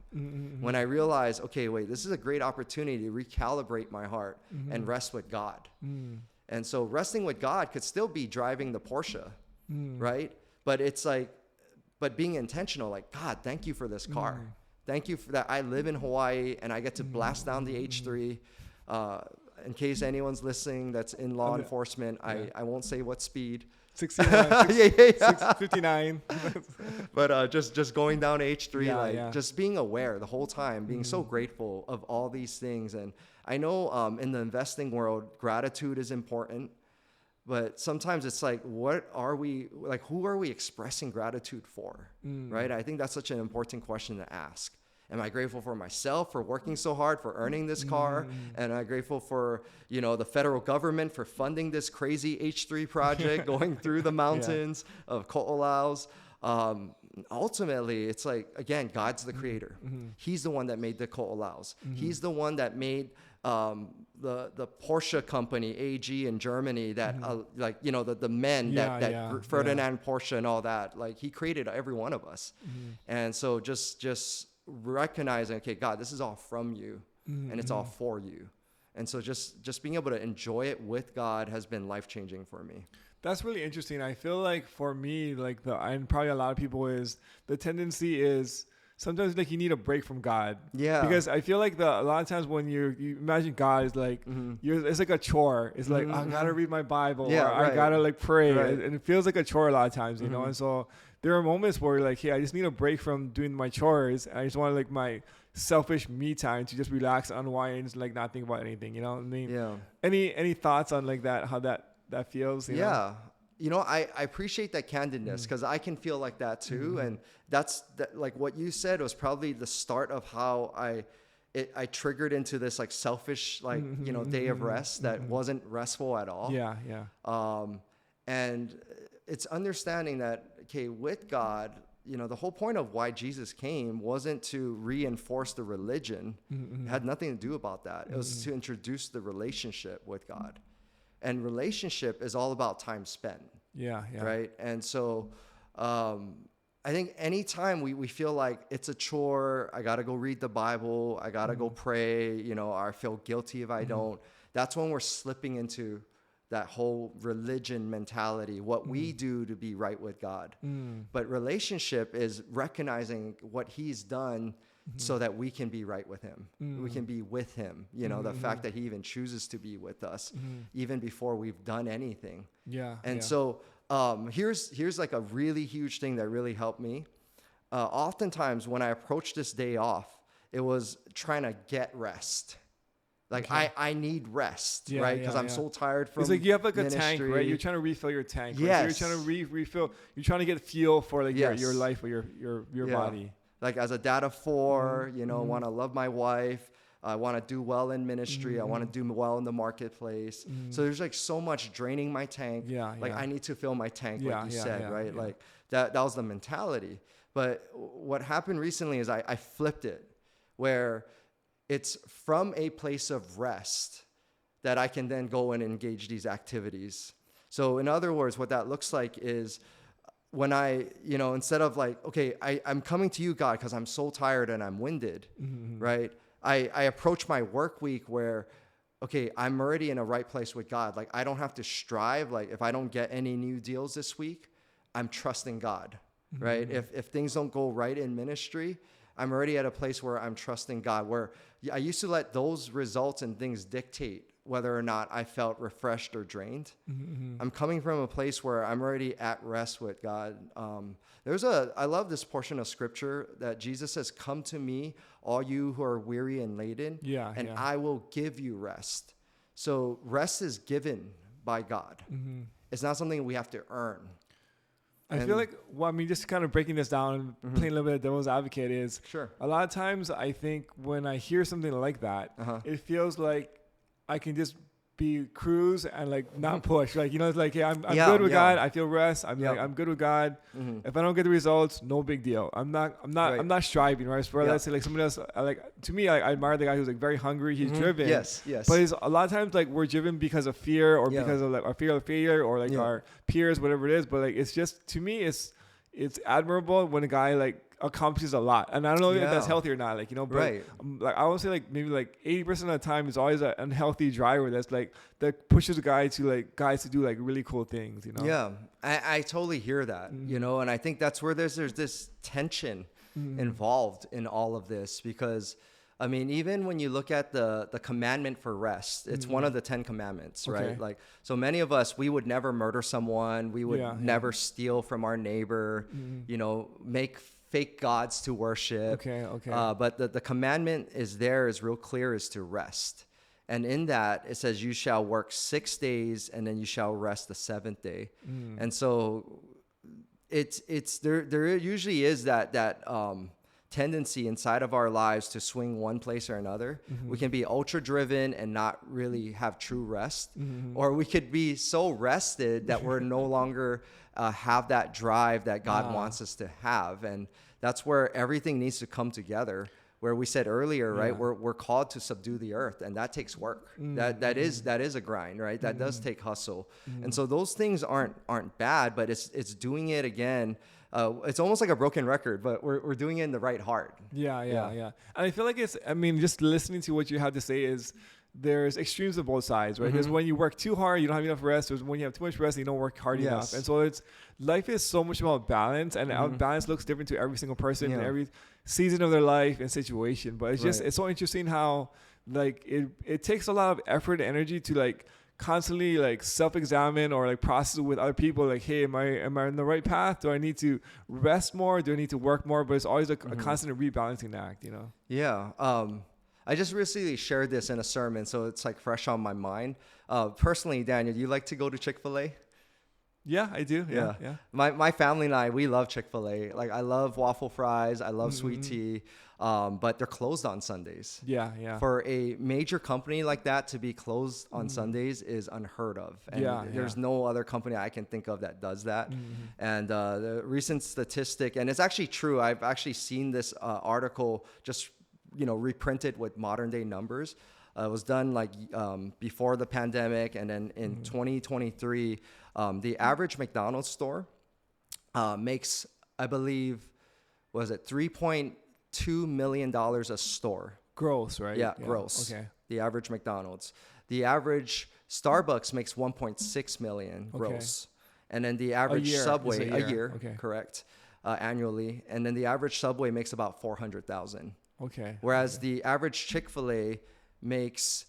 When I realized, okay, wait, this is a great opportunity to recalibrate my heart and rest with God. And so resting with God could still be driving the Porsche, right? But it's like, but being intentional, like, God, thank you for this car. Thank you for that. I live in Hawaii and I get to blast down the H3. In case anyone's listening that's in law enforcement, I won't say what speed. 69, 59. But just going down to H3, just being aware the whole time, being so grateful of all these things. And I know in the investing world, gratitude is important. But sometimes it's like, what are we, like, who are we expressing gratitude for, right? I think that's such an important question to ask. Am I grateful for myself for working so hard, for earning this car? And I'm grateful for, the federal government for funding this crazy H3 project going through the mountains of Ko'olaus. Ultimately, it's like, again, God's the creator. He's the one that made the Ko'olaus. He's the one that made the Porsche company, AG in Germany, that the men Ferdinand Porsche and all that. Like, he created every one of us. And so just recognizing, okay, God, this is all from you, and it's all for you. And so just being able to enjoy it with God has been life-changing for me. That's really interesting. I feel like for me, and probably a lot of people, is the tendency is sometimes like you need a break from God. Yeah. Because I feel like a lot of times when you imagine God is like, it's like a chore. It's like, I gotta read my Bible, or I gotta pray. Right. And it feels like a chore a lot of times, you know? And so there are moments where hey, I just need a break from doing my chores. And I just want my selfish me time to just relax, unwind, and not think about anything, you know what I mean? Yeah. Any thoughts on that, how that feels? You know? I appreciate that candidness, because I can feel like that too. And that's like what you said was probably the start of how I triggered into this selfish, day of rest that wasn't restful at all. Yeah. Yeah. And it's understanding that, okay, with God, the whole point of why Jesus came wasn't to reinforce the religion. It had nothing to do about that. It was to introduce the relationship with God. And relationship is all about time spent. Yeah. Right. And so I think anytime we feel like it's a chore, I got to go read the Bible, I got to go pray, or I feel guilty if I don't, that's when we're slipping into that whole religion mentality, what we do to be right with God. But relationship is recognizing what he's done so that we can be right with him. We can be with him, the fact that he even chooses to be with us even before we've done anything. Yeah. And so here's like a really huge thing that really helped me. Oftentimes when I approached this day off, it was trying to get rest. I need rest, right? Because I'm so tired from ministry. It's like you have a ministry. tank, right? You're trying to refill your tank. Right? Yes. So you're trying to refill. You're trying to get fuel for your life or your body. Like as a dad of 4, want to love my wife. I want to do well in ministry. I want to do well in the marketplace. So there's so much draining my tank. I need to fill my tank, like you said, right? Yeah. Like that was the mentality. But what happened recently is I flipped it, where it's from a place of rest that I can then go and engage these activities. So in other words, what that looks like is when I, instead of okay, I'm coming to you, God, because I'm so tired and I'm winded, right? I approach my work week where, okay, I'm already in a right place with God. I don't have to strive. If I don't get any new deals this week, I'm trusting God, right? If things don't go right in ministry, I'm already at a place where I'm trusting God, where I used to let those results and things dictate whether or not I felt refreshed or drained. I'm coming from a place where I'm already at rest with God. I love this portion of scripture that Jesus says, "Come to me, all you who are weary and laden, and I will give you rest." So rest is given by God. It's not something we have to earn. I feel like, just kind of breaking this down and playing a little bit of devil's advocate is, a lot of times I think when I hear something like that, it feels like I can just cruise and not push. It's like, hey, I'm good with God. I feel rest. I'm good with God. If I don't get the results, no big deal. I'm not striving, right? So let's say someone else, to me, I admire the guy who's very hungry. He's driven. Yes. But it's a lot of times we're driven because of fear or because of our fear of failure or our peers, whatever it is. But it's just, to me, it's admirable when a guy accomplishes a lot. And I don't know if that's healthy or not, but I would say maybe 80% of the time is always an unhealthy driver that pushes guys to do really cool things, Yeah, I totally hear that, and I think that's where there's this tension involved in all of this, because I mean, even when you look at the commandment for rest, it's one of the 10 commandments, right? Okay. Like, so many of us, we would never murder someone. We would never steal from our neighbor, you know, make fake gods to worship. Okay. But the commandment is real clear, is to rest. And in that, it says, you shall work 6 days and then you shall rest the seventh day. And so there usually is that tendency inside of our lives to swing one place or another. We can be ultra driven and not really have true rest, or we could be so rested that we're no longer have that drive that God wants us to have. And that's where everything needs to come together. Where we said earlier, right? We're called to subdue the earth, and that takes work. That is a grind, right? That does take hustle. And so those things aren't bad, but it's doing it again. It's almost like a broken record, but we're doing it in the right heart. Yeah. And I feel like just listening to what you have to say is there's extremes of both sides, right? Because when you work too hard, you don't have enough rest. There's when you have too much rest, you don't work hard enough. And so life is so much about balance, and our balance looks different to every single person in every season of their life and situation. But it's so interesting how like it takes a lot of effort and energy to like constantly like self-examine or like process with other people, like, hey, am I on the right path? Do I need to rest more? Do I need to work more? But it's always a constant rebalancing act, you know? Yeah. I just recently shared this in a sermon, so it's like fresh on my mind. Personally, Daniel, do you like to go to Chick-fil-A? Yeah, I do. Yeah. My family and I, we love Chick-fil-A. Like, I love waffle fries. I love sweet tea. But they're closed on Sundays. Yeah. For a major company like that to be closed on Sundays is unheard of. And there's no other company I can think of that does that. And the recent statistic, and it's actually true. I've actually seen this article just, reprinted with modern day numbers. It was done like before the pandemic, and then in 2023, the average McDonald's store makes, I believe, was it $3.2 million a store? Gross, right? Yeah, gross. Okay. The average McDonald's. The average Starbucks makes 1.6 million gross. And then the average Subway, a year, okay. Correct, annually. And then the average Subway makes about 400,000. Okay. Whereas the average Chick-fil-A makes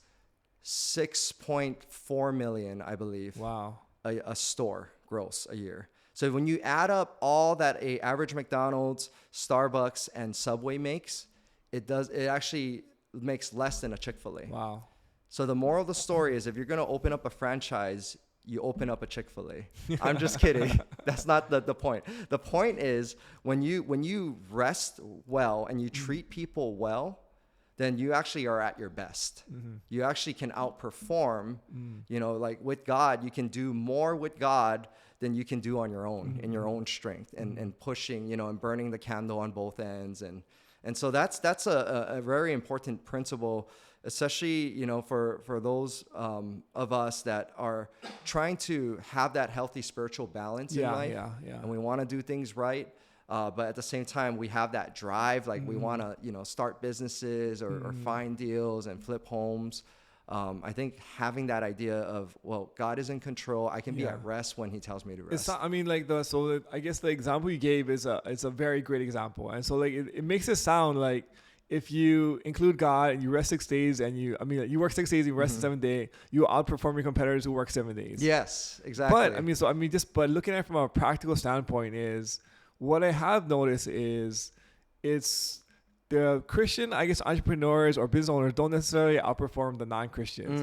6.4 million, I believe. Wow. A store gross a year. So when you add up all that a average McDonald's, Starbucks, and Subway makes, it actually makes less than a Chick-fil-A. Wow. So the moral of the story is, if you're going to open up a franchise, you open up a Chick-fil-A. I'm just kidding. That's not the point. The point is, when you rest well and you treat people well, then you actually are at your best. You actually can outperform, like with God, you can do more with God than you can do on your own, in your own strength, and pushing, and burning the candle on both ends. And so that's a very important principle, especially, for those of us that are trying to have that healthy spiritual balance in life. Yeah. And we want to do things right. But at the same time, we have that drive, like we want to, start businesses or find deals and flip homes. I think having that idea of, well, God is in control. I can be at rest when He tells me to rest. It's not, I guess the example you gave is a very great example. And so like it makes it sound like if you include God and you rest 6 days and you work 6 days and you rest the seventh day, you outperform your competitors who work 7 days. Yes, exactly. But looking at it from a practical standpoint is, what I have noticed is it's the Christian, I guess, entrepreneurs or business owners don't necessarily outperform the non-Christians.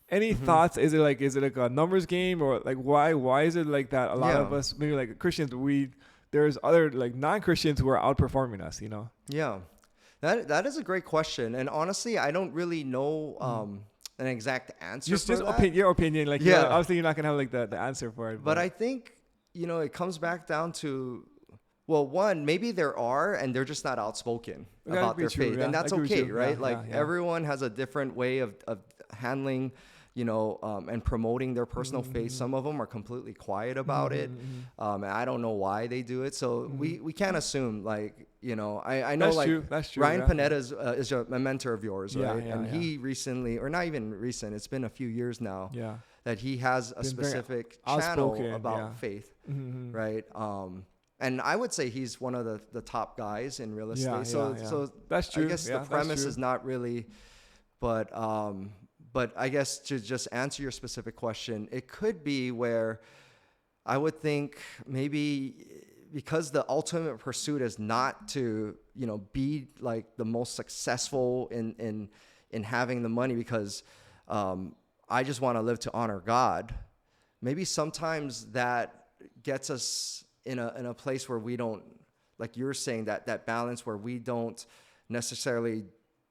Any thoughts? Is it like a numbers game, or like why is it like that? A lot of us, maybe like Christians, there's other like non-Christians who are outperforming us, Yeah, that is a great question. And honestly, I don't really know an exact answer. Just that. Your opinion. Obviously you're not gonna have like the answer for it. But I think, it comes back down to, well, one, maybe there are, and they're just not outspoken about their faith. And that's okay, right? Everyone has a different way of handling, and promoting their personal faith. Some of them are completely quiet about it. And I don't know why they do it. So we can't assume, I know that's true, Ryan Panetta is a mentor of yours, right? And he recently, or not even recent, it's been a few years now, that he has a specific channel about faith, right? And I would say he's one of the top guys in real estate. Yeah, So that's true. I guess the premise is not really, but I guess to just answer your specific question, it could be where I would think maybe because the ultimate pursuit is not to, be like the most successful in having the money, because I just want to live to honor God. Maybe sometimes that gets us in a place where we don't, like you're saying, that balance where we don't necessarily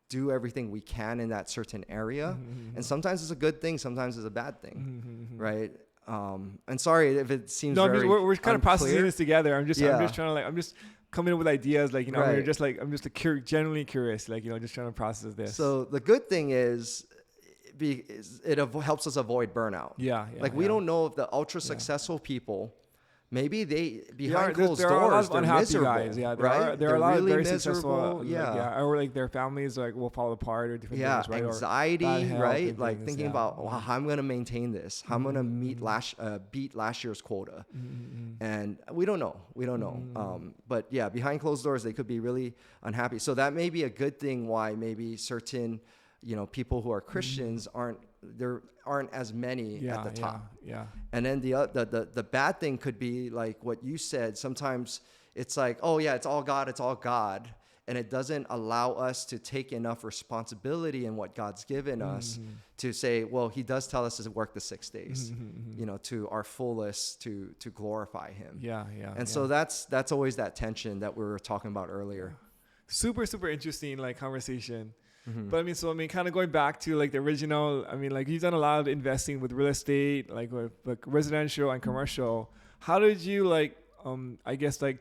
do everything we can in that certain area. Mm-hmm. And sometimes it's a good thing, sometimes it's a bad thing, right? And sorry if it seems very we're kind of processing unclear. this together. I'm just trying to I'm just coming up with ideas, like, Right. I'm just genuinely curious, like, just trying to process this. So the good thing is it helps us avoid burnout. We don't know if the ultra successful people, maybe they behind closed doors, they're miserable. Guys. Yeah, there are a lot of very successful. Or like their families will fall apart or different things, right? Anxiety, right? Like thinking about, wow, how I'm going to maintain this, how I'm going to beat last year's quota, and we don't know. But yeah, behind closed doors, they could be really unhappy. So that may be a good thing. Why maybe certain, people who are Christians aren't as many at the top. And then the bad thing could be like what you said. Sometimes it's like, oh yeah, it's all God. And it doesn't allow us to take enough responsibility in what God's given us to say, well, he does tell us to work the 6 days, to our fullest, to glorify him. And so that's always that tension that we were talking about earlier. Super, super interesting, like, conversation. But kind of going back to like the original, like you've done a lot of investing with real estate, like with like residential and commercial. How did you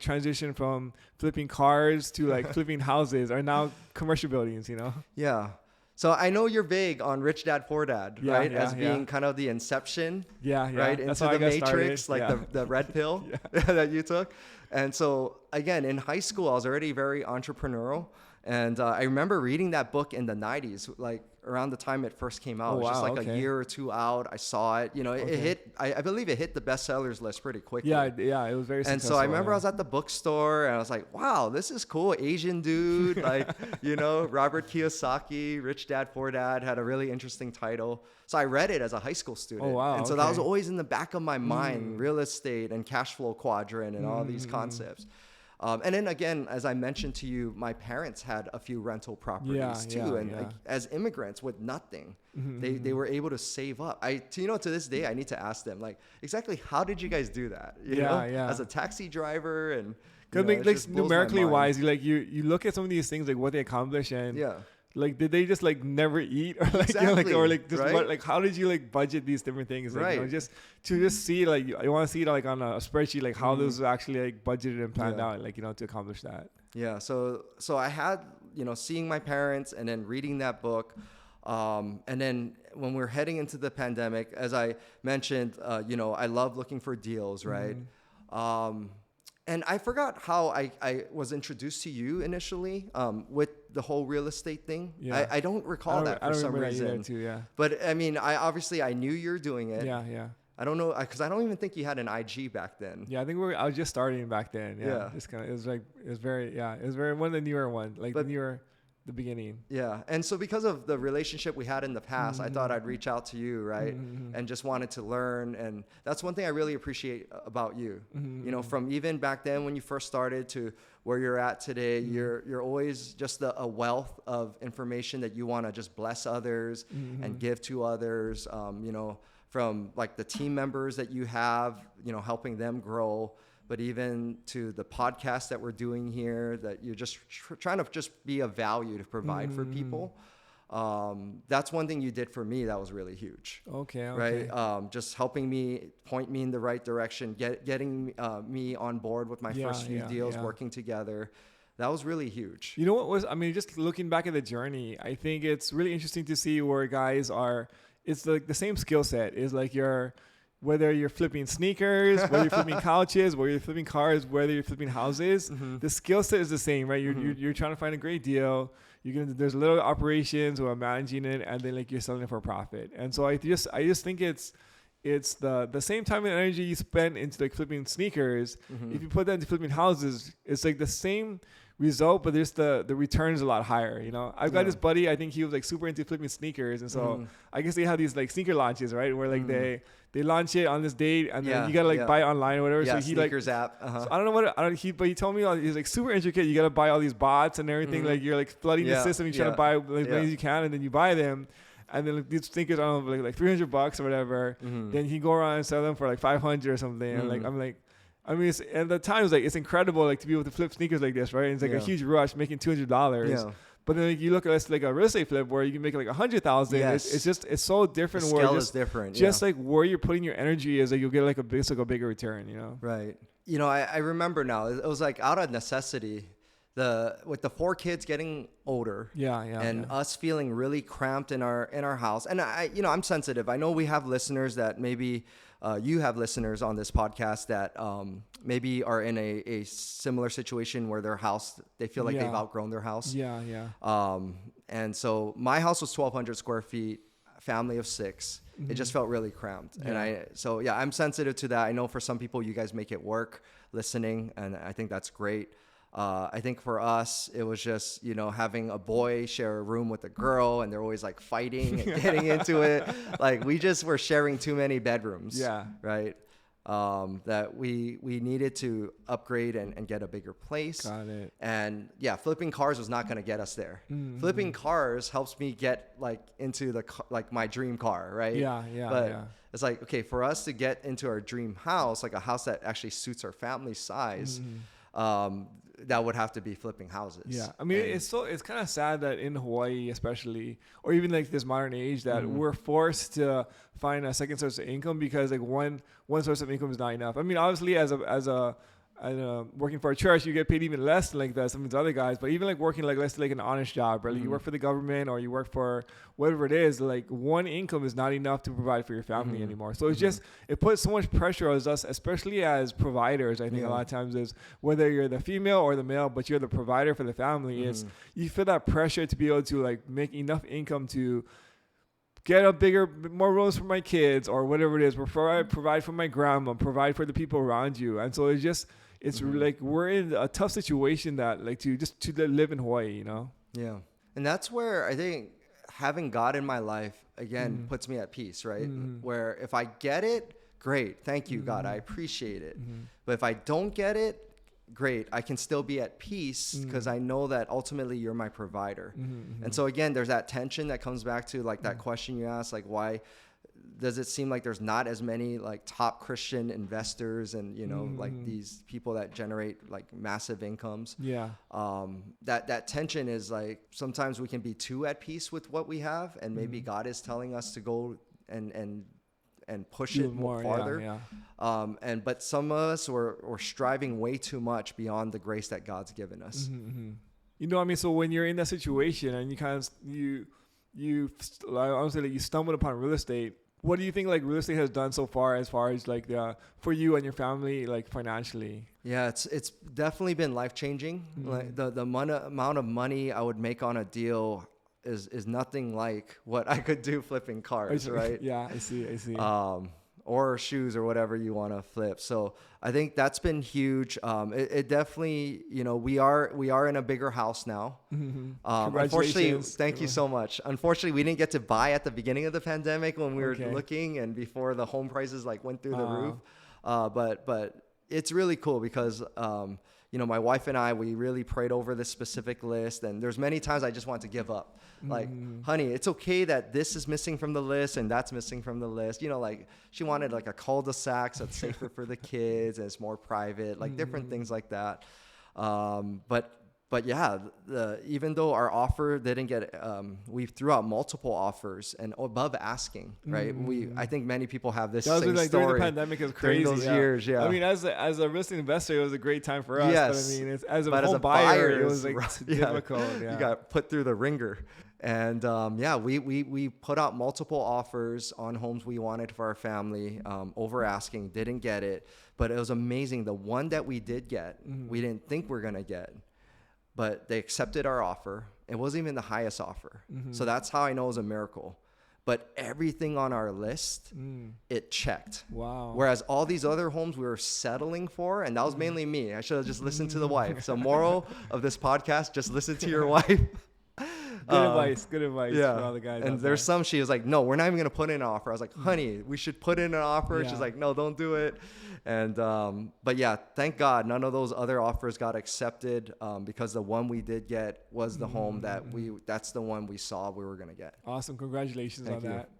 transition from flipping cars to like flipping houses or now commercial buildings, Yeah. So I know you're big on Rich Dad Poor Dad, right? As being kind of the inception, right? That's into the Matrix, started. like the red pill that you took. And so again, in high school, I was already very entrepreneurial. And I remember reading that book in the 90s, like around the time it first came out. It was just like a year or two out. I saw it. It hit, I believe it hit the bestsellers list pretty quickly. Yeah, it was very successful. And so I remember I was at the bookstore and I was like, wow, this is cool. Asian dude, like, Robert Kiyosaki, Rich Dad, Poor Dad, had a really interesting title. So I read it as a high school student. And so that was always in the back of my mind, real estate and cash flow quadrant and all these concepts. And then again, as I mentioned to you, my parents had a few rental properties too. And like, as immigrants with nothing, they were able to save up. To this day, I need to ask them, like, exactly how did you guys do that? As a taxi driver, and like numerically wise, you look at some of these things, like what they accomplish, and like, did they just like never eat, or like, right? How did you like budget these different things? Like, right. Just see, like, you want to see it like on a spreadsheet, like how those are actually like budgeted and planned out, like, to accomplish that. Yeah. So I had, seeing my parents and then reading that book. And then when we're heading into the pandemic, as I mentioned, I love looking for deals, right? And I forgot how I was introduced to you initially with the whole real estate thing. I don't recall that for some reason. Too, But I mean, I knew you're doing it. Yeah. I don't know, because I don't even think you had an IG back then. Yeah, I think I was just starting back then. It was very one of the newer ones, like the beginning. Yeah. And so because of the relationship we had in the past, I thought I'd reach out to you, right? And just wanted to learn. And that's one thing I really appreciate about you. From even back then when you first started to where you're at today, you're always just a wealth of information that you want to just bless others and give to others, from like the team members that you have, helping them grow. But even to the podcast that we're doing here, that you're just trying to just be of value to provide for people. That's one thing you did for me that was really huge. Okay. Right? Just helping me, point me in the right direction, getting me on board with my first few deals, working together. That was really huge. You know what was, just looking back at the journey, I think it's really interesting to see where guys are, it's like the same skill set is like whether you're flipping sneakers, whether you're flipping couches, whether you're flipping cars, whether you're flipping houses, the skill set is the same, right? You're trying to find a great deal. There's little operations who are managing it, and then like you're selling it for profit. And so I just think it's it's the same time and energy you spend into like flipping sneakers. If you put that into flipping houses, it's like the same result, but there's the return is a lot higher. You know, I've got this buddy. I think he was like super into flipping sneakers, and so I guess they have these like sneaker launches, right? Where like they launch it on this date, and then you gotta like buy it online or whatever. Yeah, so he sneakers like app. So I don't know what but he told me he's like super intricate. You gotta buy all these bots and everything. Like you're like flooding the system. You're trying to buy as many as you can, and then you buy them. And then like, these sneakers, I don't know, like $300 or whatever. Then he go around and sell them for like 500 or something. And like I'm like, I mean, at the time, it was like it's incredible, like to be able to flip sneakers like this, right? And it's like a huge rush, making $200. Yeah. But then like, you look at like a real estate flip where you can make like 100,000. Yes. It's so different. The scale is different. Just like where you're putting your energy is, like you'll get like a bigger return, you know? Right. You know, I remember now. It was like out of necessity. With the 4 kids getting older, and us feeling really cramped in our house, and I'm sensitive. I know we have listeners that maybe you have listeners on this podcast that maybe are in a similar situation where their house, they feel like they've outgrown their house. And so my house was 1,200 square feet, family of 6. It just felt really cramped, and I'm sensitive to that. I know for some people, you guys make it work listening, and I think that's great. I think for us, it was just, you know, having a boy share a room with a girl, and they're always like fighting and getting into it. Like we just were sharing too many bedrooms. Right. That we needed to upgrade and get a bigger place. Got it. And flipping cars was not going to get us there. Flipping cars helps me get like into like my dream car. Right. But it's like, okay, for us to get into our dream house, like a house that actually suits our family size, that would have to be flipping houses. Yeah. I mean, it's kind of sad that in Hawaii, especially, or even like this modern age, that we're forced to find a second source of income because like one source of income is not enough. I mean, obviously as a working for a church, you get paid even less than like some of these other guys. But even like working like, let's say like an honest job, right? You work for the government or you work for whatever it is, like one income is not enough to provide for your family anymore. So it's just, it puts so much pressure on us, especially as providers. I think a lot of times is whether you're the female or the male, but you're the provider for the family, is you feel that pressure to be able to like make enough income to get more rooms for my kids or whatever it is, provide for my grandma, provide for the people around you. And so it's like we're in a tough situation that like to live in Hawaii, you know? Yeah. And that's where I think having God in my life, again, puts me at peace, right? Where if I get it, great. Thank you, God. I appreciate it. But if I don't get it, great. I can still be at peace because I know that ultimately you're my provider. And so again, there's that tension that comes back to like that question you asked, like why does it seem like there's not as many like top Christian investors and, you know, like these people that generate like massive incomes? That tension is like sometimes we can be too at peace with what we have, and maybe God is telling us to go and push it more farther. But some of us were striving way too much beyond the grace that God's given us. You know what I mean? So when you're in that situation and you kind of you honestly like you stumbled upon real estate, what do you think like real estate has done so far as like for you and your family, like financially? Yeah, it's definitely been life-changing. Like the amount of money I would make on a deal is nothing like what I could do flipping cars, right? Yeah, I see. Or shoes or whatever you want to flip. So I think that's been huge. It definitely, you know, we are in a bigger house now. Unfortunately, thank you so much. Unfortunately, we didn't get to buy at the beginning of the pandemic when we were looking and before the home prices like went through the roof. But it's really cool because, you know, my wife and I, we really prayed over this specific list, and there's many times I just want to give up. Like, honey, it's okay that this is missing from the list and that's missing from the list. You know, like she wanted like a cul-de-sac so it's safer for the kids and it's more private, like different things like that. But yeah, even though our offer didn't get, we threw out multiple offers and above asking, right? I think many people have this same story. During the pandemic, it was crazy. During those years, I mean, as a real estate investor, it was a great time for us. Yes. But I mean, as a buyer, it was like difficult. You got put through the ringer. And we put out multiple offers on homes we wanted for our family, over asking, didn't get it. But it was amazing. The one that we did get, we didn't think we were going to get. But they accepted our offer. It wasn't even the highest offer. So that's how I know it was a miracle. but everything on our list, it checked. Wow. Whereas all these other homes we were settling for, and that was mainly me. I should have just listened to the wife. So moral of this podcast, just listen to your wife. Good advice for all the guys. And there's some, she was like, no, we're not even going to put in an offer. I was like, honey, we should put in an offer. Yeah. She's like, no, don't do it. And, but yeah, thank God none of those other offers got accepted, because the one we did get was the home that's the one we saw we were going to get. Awesome. Congratulations on that.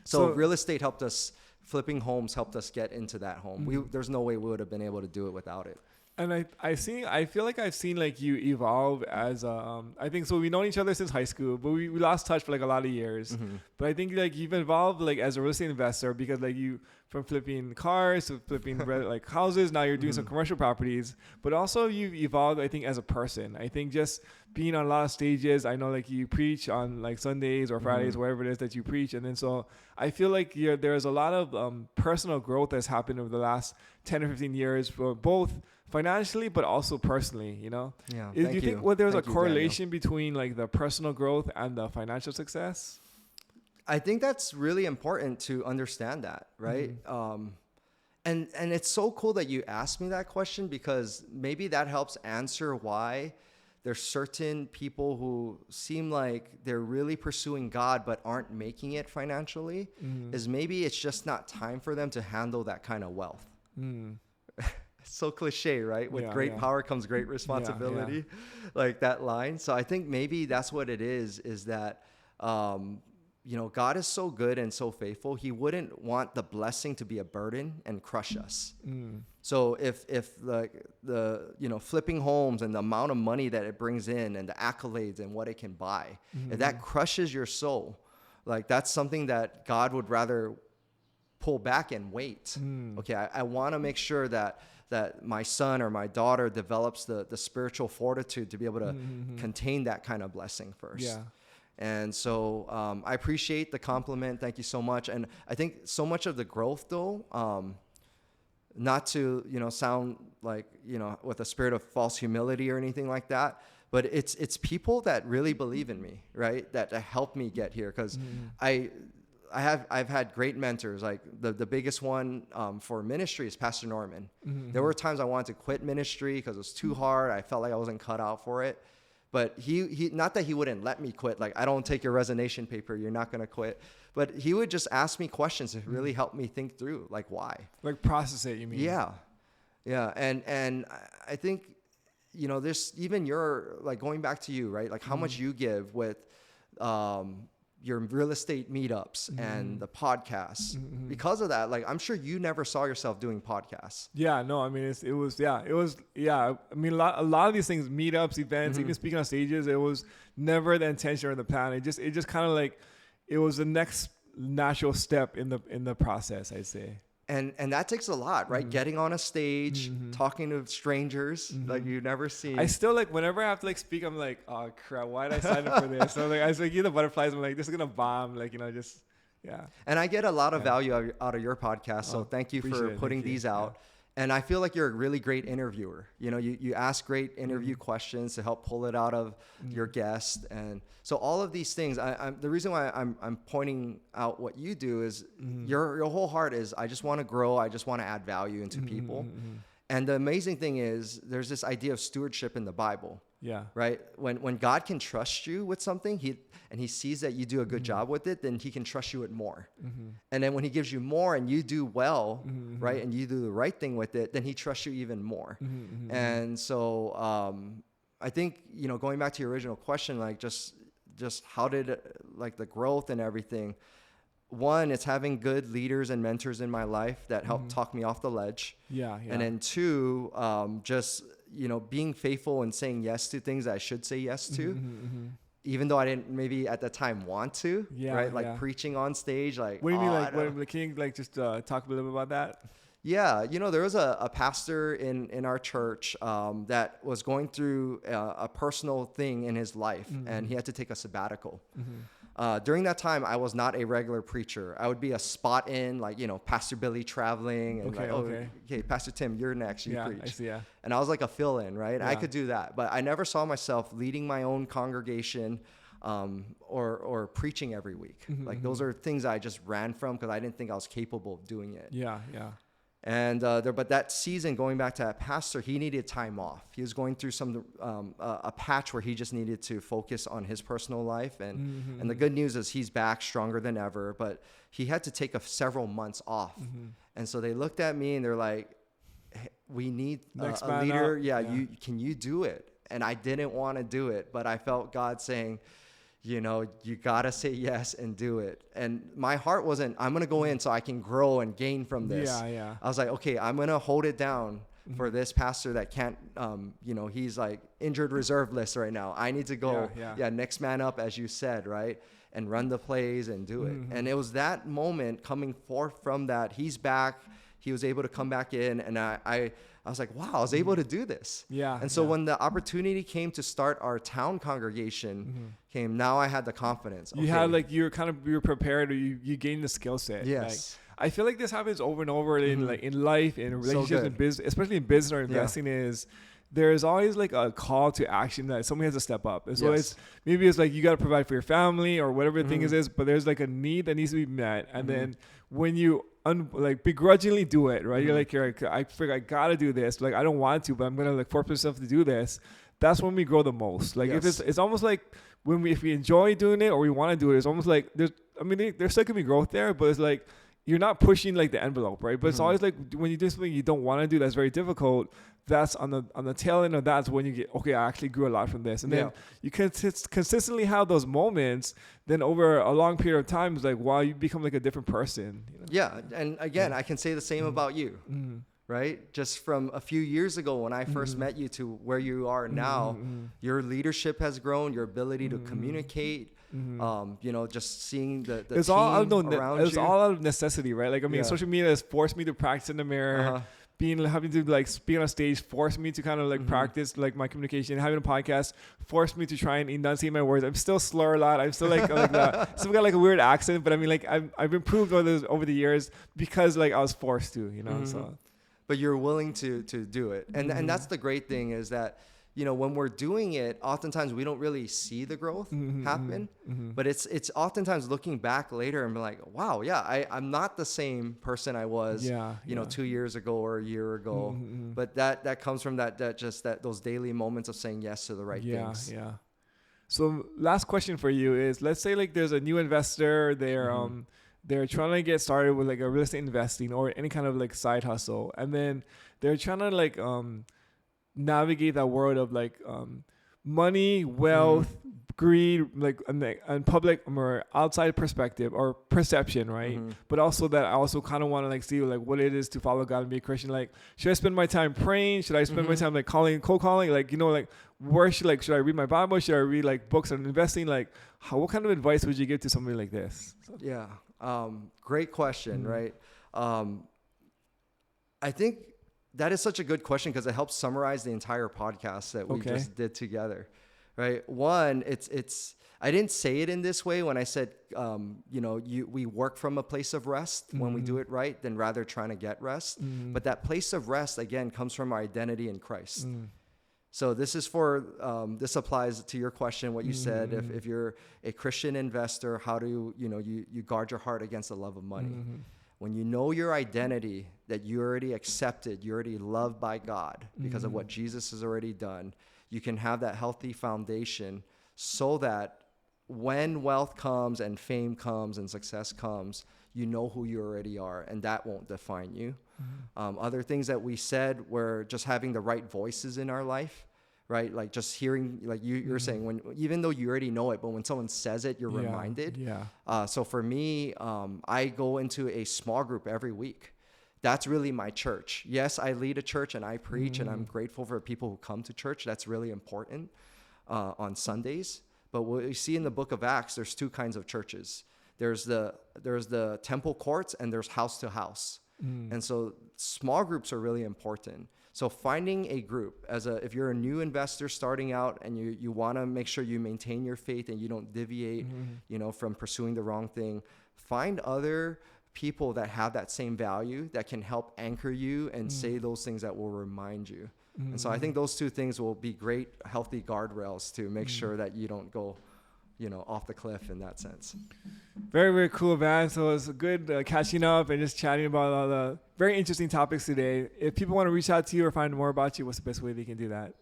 So real estate helped us, flipping homes helped us get into that home. There's no way we would have been able to do it without it. And I feel like I've seen like you evolve as I think so. We've known each other since high school, but we lost touch for like a lot of years. But I think like you've evolved like as a real estate investor, because like you, from flipping cars to flipping like houses, now you're doing some commercial properties, but also you've evolved, I think, as a person. I think just being on a lot of stages, I know like you preach on like Sundays or Fridays, wherever it is that you preach. And then so I feel like there's a lot of personal growth that's happened over the last 10 or 15 years, for both financially, but also personally, you know? Yeah. Do you think there's a correlation between like the personal growth and the financial success? I think that's really important to understand that, right? And it's so cool that you asked me that question, because maybe that helps answer why there's certain people who seem like they're really pursuing God but aren't making it financially, is maybe it's just not time for them to handle that kind of wealth. So cliche, right? With great power comes great responsibility, like that line. So I think maybe that's what it is that, you know, God is so good and so faithful. He wouldn't want the blessing to be a burden and crush us. So if the you know, flipping homes and the amount of money that it brings in and the accolades and what it can buy, if that crushes your soul, like that's something that God would rather pull back and wait. Okay, I want to make sure that my son or my daughter develops the spiritual fortitude to be able to contain that kind of blessing first. Yeah. And so I appreciate the compliment. Thank you so much. And I think so much of the growth, though, not to, you know, sound like, you know, with a spirit of false humility or anything like that, but it's people that really believe in me, right? That helped me get here, because I've had great mentors. Like the biggest one for ministry is Pastor Norman. There were times I wanted to quit ministry because it was too hard. I felt like I wasn't cut out for it. But he not that he wouldn't let me quit. Like, I don't take your resignation paper, you're not going to quit. But he would just ask me questions to really help me think through, like, why. Like process it, you mean? Yeah. Yeah. And I think, you know, this, even your, like, going back to you, right? Like how much you give with your real estate meetups and the podcasts. Because of that, like, I'm sure you never saw yourself doing podcasts. Yeah, no, I mean, it was. I mean, a lot of these things, meetups, events, even speaking on stages, it was never the intention or the plan. It just kind of like, it was the next natural step in the process, I'd say. And that takes a lot, right? Getting on a stage, talking to strangers like you've never seen. I still, like, whenever I have to, like, speak, I'm like, oh crap, why did I sign up for this? So like, I was like, the butterflies. I'm like, this is gonna bomb. Like, you know, just And I get a lot of value out of your podcast. So thank you for putting these out. Yeah. And I feel like you're a really great interviewer. You know, you ask great interview questions to help pull it out of your guest. And so all of these things, the reason why I'm pointing out what you do is your whole heart is, I just want to grow. I just want to add value into people. And the amazing thing is there's this idea of stewardship in the Bible. Yeah. Right. When God can trust you with something, he sees that you do a good job with it, then he can trust you with more. And then when he gives you more and you do well, right, and you do the right thing with it, then he trusts you even more. And so I think, you know, going back to your original question, like just how did like the growth and everything. One, it's having good leaders and mentors in my life that help talk me off the ledge. Yeah. And then two, just, you know, being faithful and saying yes to things that I should say yes to, even though I didn't maybe at the time want to, right? Like preaching on stage, like. What do you mean? Like, can you like just talk a little bit about that? Yeah, you know, there was a pastor in our church that was going through a personal thing in his life, and he had to take a sabbatical. During that time, I was not a regular preacher. I would be a spot in, like, you know, Pastor Billy traveling. And okay, Pastor Tim, you're next. You preach. I see, And I was like a fill-in, right? Yeah. I could do that. But I never saw myself leading my own congregation or preaching every week. Like those are things I just ran from because I didn't think I was capable of doing it. Yeah. And but that season, going back to that pastor, he needed time off. He was going through a patch where he just needed to focus on his personal life. And the good news is he's back stronger than ever. But he had to take several months off. And so they looked at me and they're like, hey, "We need a leader. Yeah, can you do it?" And I didn't want to do it, but I felt God saying, you know, you got to say yes and do it. And my heart wasn't, I'm going to go in so I can grow and gain from this. I was like, okay, I'm going to hold it down for this pastor that can't, you know, he's like injured reserve list right now. I need to go, next man up, as you said, right? And run the plays and do it. And it was that moment coming forth from that. He's back. He was able to come back in. And I was like, wow, I was able to do this. And so when the opportunity came to start our town congregation now I had the confidence. You had like, you were prepared, or you gained the skill set. Yes. Like, I feel like this happens over and over in like in life, in relationships, in business, especially in business or investing is there's always like a call to action that somebody has to step up. And so it's like you got to provide for your family or whatever the thing is, but there's like a need that needs to be met. And then when you like begrudgingly do it, right? You're like, I figure I got to do this. Like, I don't want to, but I'm going to like force myself to do this. That's when we grow the most. Like if it's almost like if we enjoy doing it or we want to do it, it's almost like there's still can be growth there, but it's like, you're not pushing like the envelope, right? But it's always like when you do something you don't want to do that's very difficult, that's on the tail end of that's when you get, okay, I actually grew a lot from this. And then you can consistently have those moments, then over a long period of time, it's like, wow, you become like a different person. You know? Yeah. And again, I can say the same about you, right? Just from a few years ago when I first met you to where you are now, your leadership has grown, your ability to communicate, you know, just seeing the it's team all out of around you. It's all out of necessity, right? Like, I mean, social media has forced me to practice in the mirror. Having to like speak on a stage forced me to kind of like practice like my communication. Having a podcast forced me to try and enunciate my words. I'm still slur a lot. I'm still like that. Still got like a weird accent, but I mean, like I've improved over the years because like I was forced to, you know. So, but you're willing to do it, and that's the great thing is that, you know, when we're doing it, oftentimes we don't really see the growth happen, but it's oftentimes looking back later and be like, wow, I'm not the same person I was, you know, 2 years ago or a year ago, but that comes from those daily moments of saying yes to the right things. So last question for you is, let's say like there's a new investor, they're trying to get started with like a real estate investing or any kind of like side hustle, and then they're trying to like navigate that world of like money, wealth, greed, like and public or outside perspective or perception, right? But also that I also kind of want to like see like what it is to follow God and be a Christian. Like, should I spend my time praying? Should I spend my time like cold calling? Like, you know, like where should I read my Bible? Should I read like books on investing? Like, what kind of advice would you give to somebody like this? Great question, right? I think that is such a good question because it helps summarize the entire podcast that we just did together, right? One, I didn't say it in this way when I said, you know, we work from a place of rest when we do it right, than rather trying to get rest. But that place of rest, again, comes from our identity in Christ. So this is this applies to your question, what you said. If you're a Christian investor, how do you guard your heart against the love of money? When you know your identity, that you already accepted, you're already loved by God because of what Jesus has already done, you can have that healthy foundation so that when wealth comes and fame comes and success comes, you know who you already are, and that won't define you. Other things that we said were just having the right voices in our life, right? Like just hearing, like you're saying, even though you already know it, but when someone says it, you're reminded. So for me, I go into a small group every week. That's really my church. Yes, I lead a church and I preach, and I'm grateful for people who come to church. That's really important on Sundays. But what we see in the book of Acts, there's two kinds of churches. There's the temple courts and there's house to house. And so small groups are really important. So finding a group if you're a new investor starting out and you want to make sure you maintain your faith and you don't deviate, from pursuing the wrong thing, find other people that have that same value that can help anchor you and say those things that will remind you. And so I think those two things will be great, healthy guardrails to make sure that you don't go off the cliff in that sense. Very, very cool, man. So it's good catching up and just chatting about all the very interesting topics today. If people want to reach out to you or find more about you, what's the best way they can do that?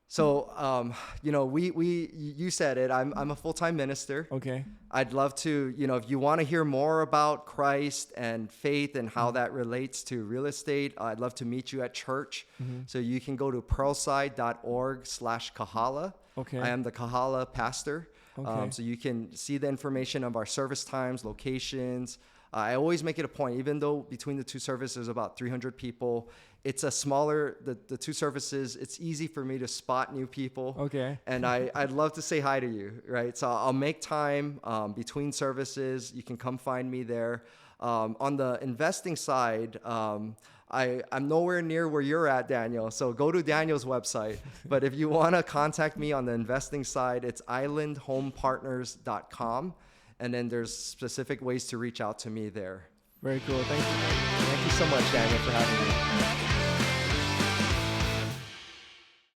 So, you said it, I'm a full-time minister. Okay. I'd love to, if you want to hear more about Christ and faith and how that relates to real estate, I'd love to meet you at church. So you can go to pearlside.org/Kahala. Okay. I am the Kahala pastor. Okay. So you can see the information of our service times, locations. I always make it a point, even though between the two services there's about 300 people, it's a smaller, the two services, it's easy for me to spot new people. Okay. And I'd love to say hi to you, right? So I'll make time between services. You can come find me there. On the investing side, I'm nowhere near where you're at, Daniel. So go to Daniel's website. But if you want to contact me on the investing side, it's islandhomepartners.com. And then there's specific ways to reach out to me there. Very cool. Thank you. Thank you so much, Daniel, for having me.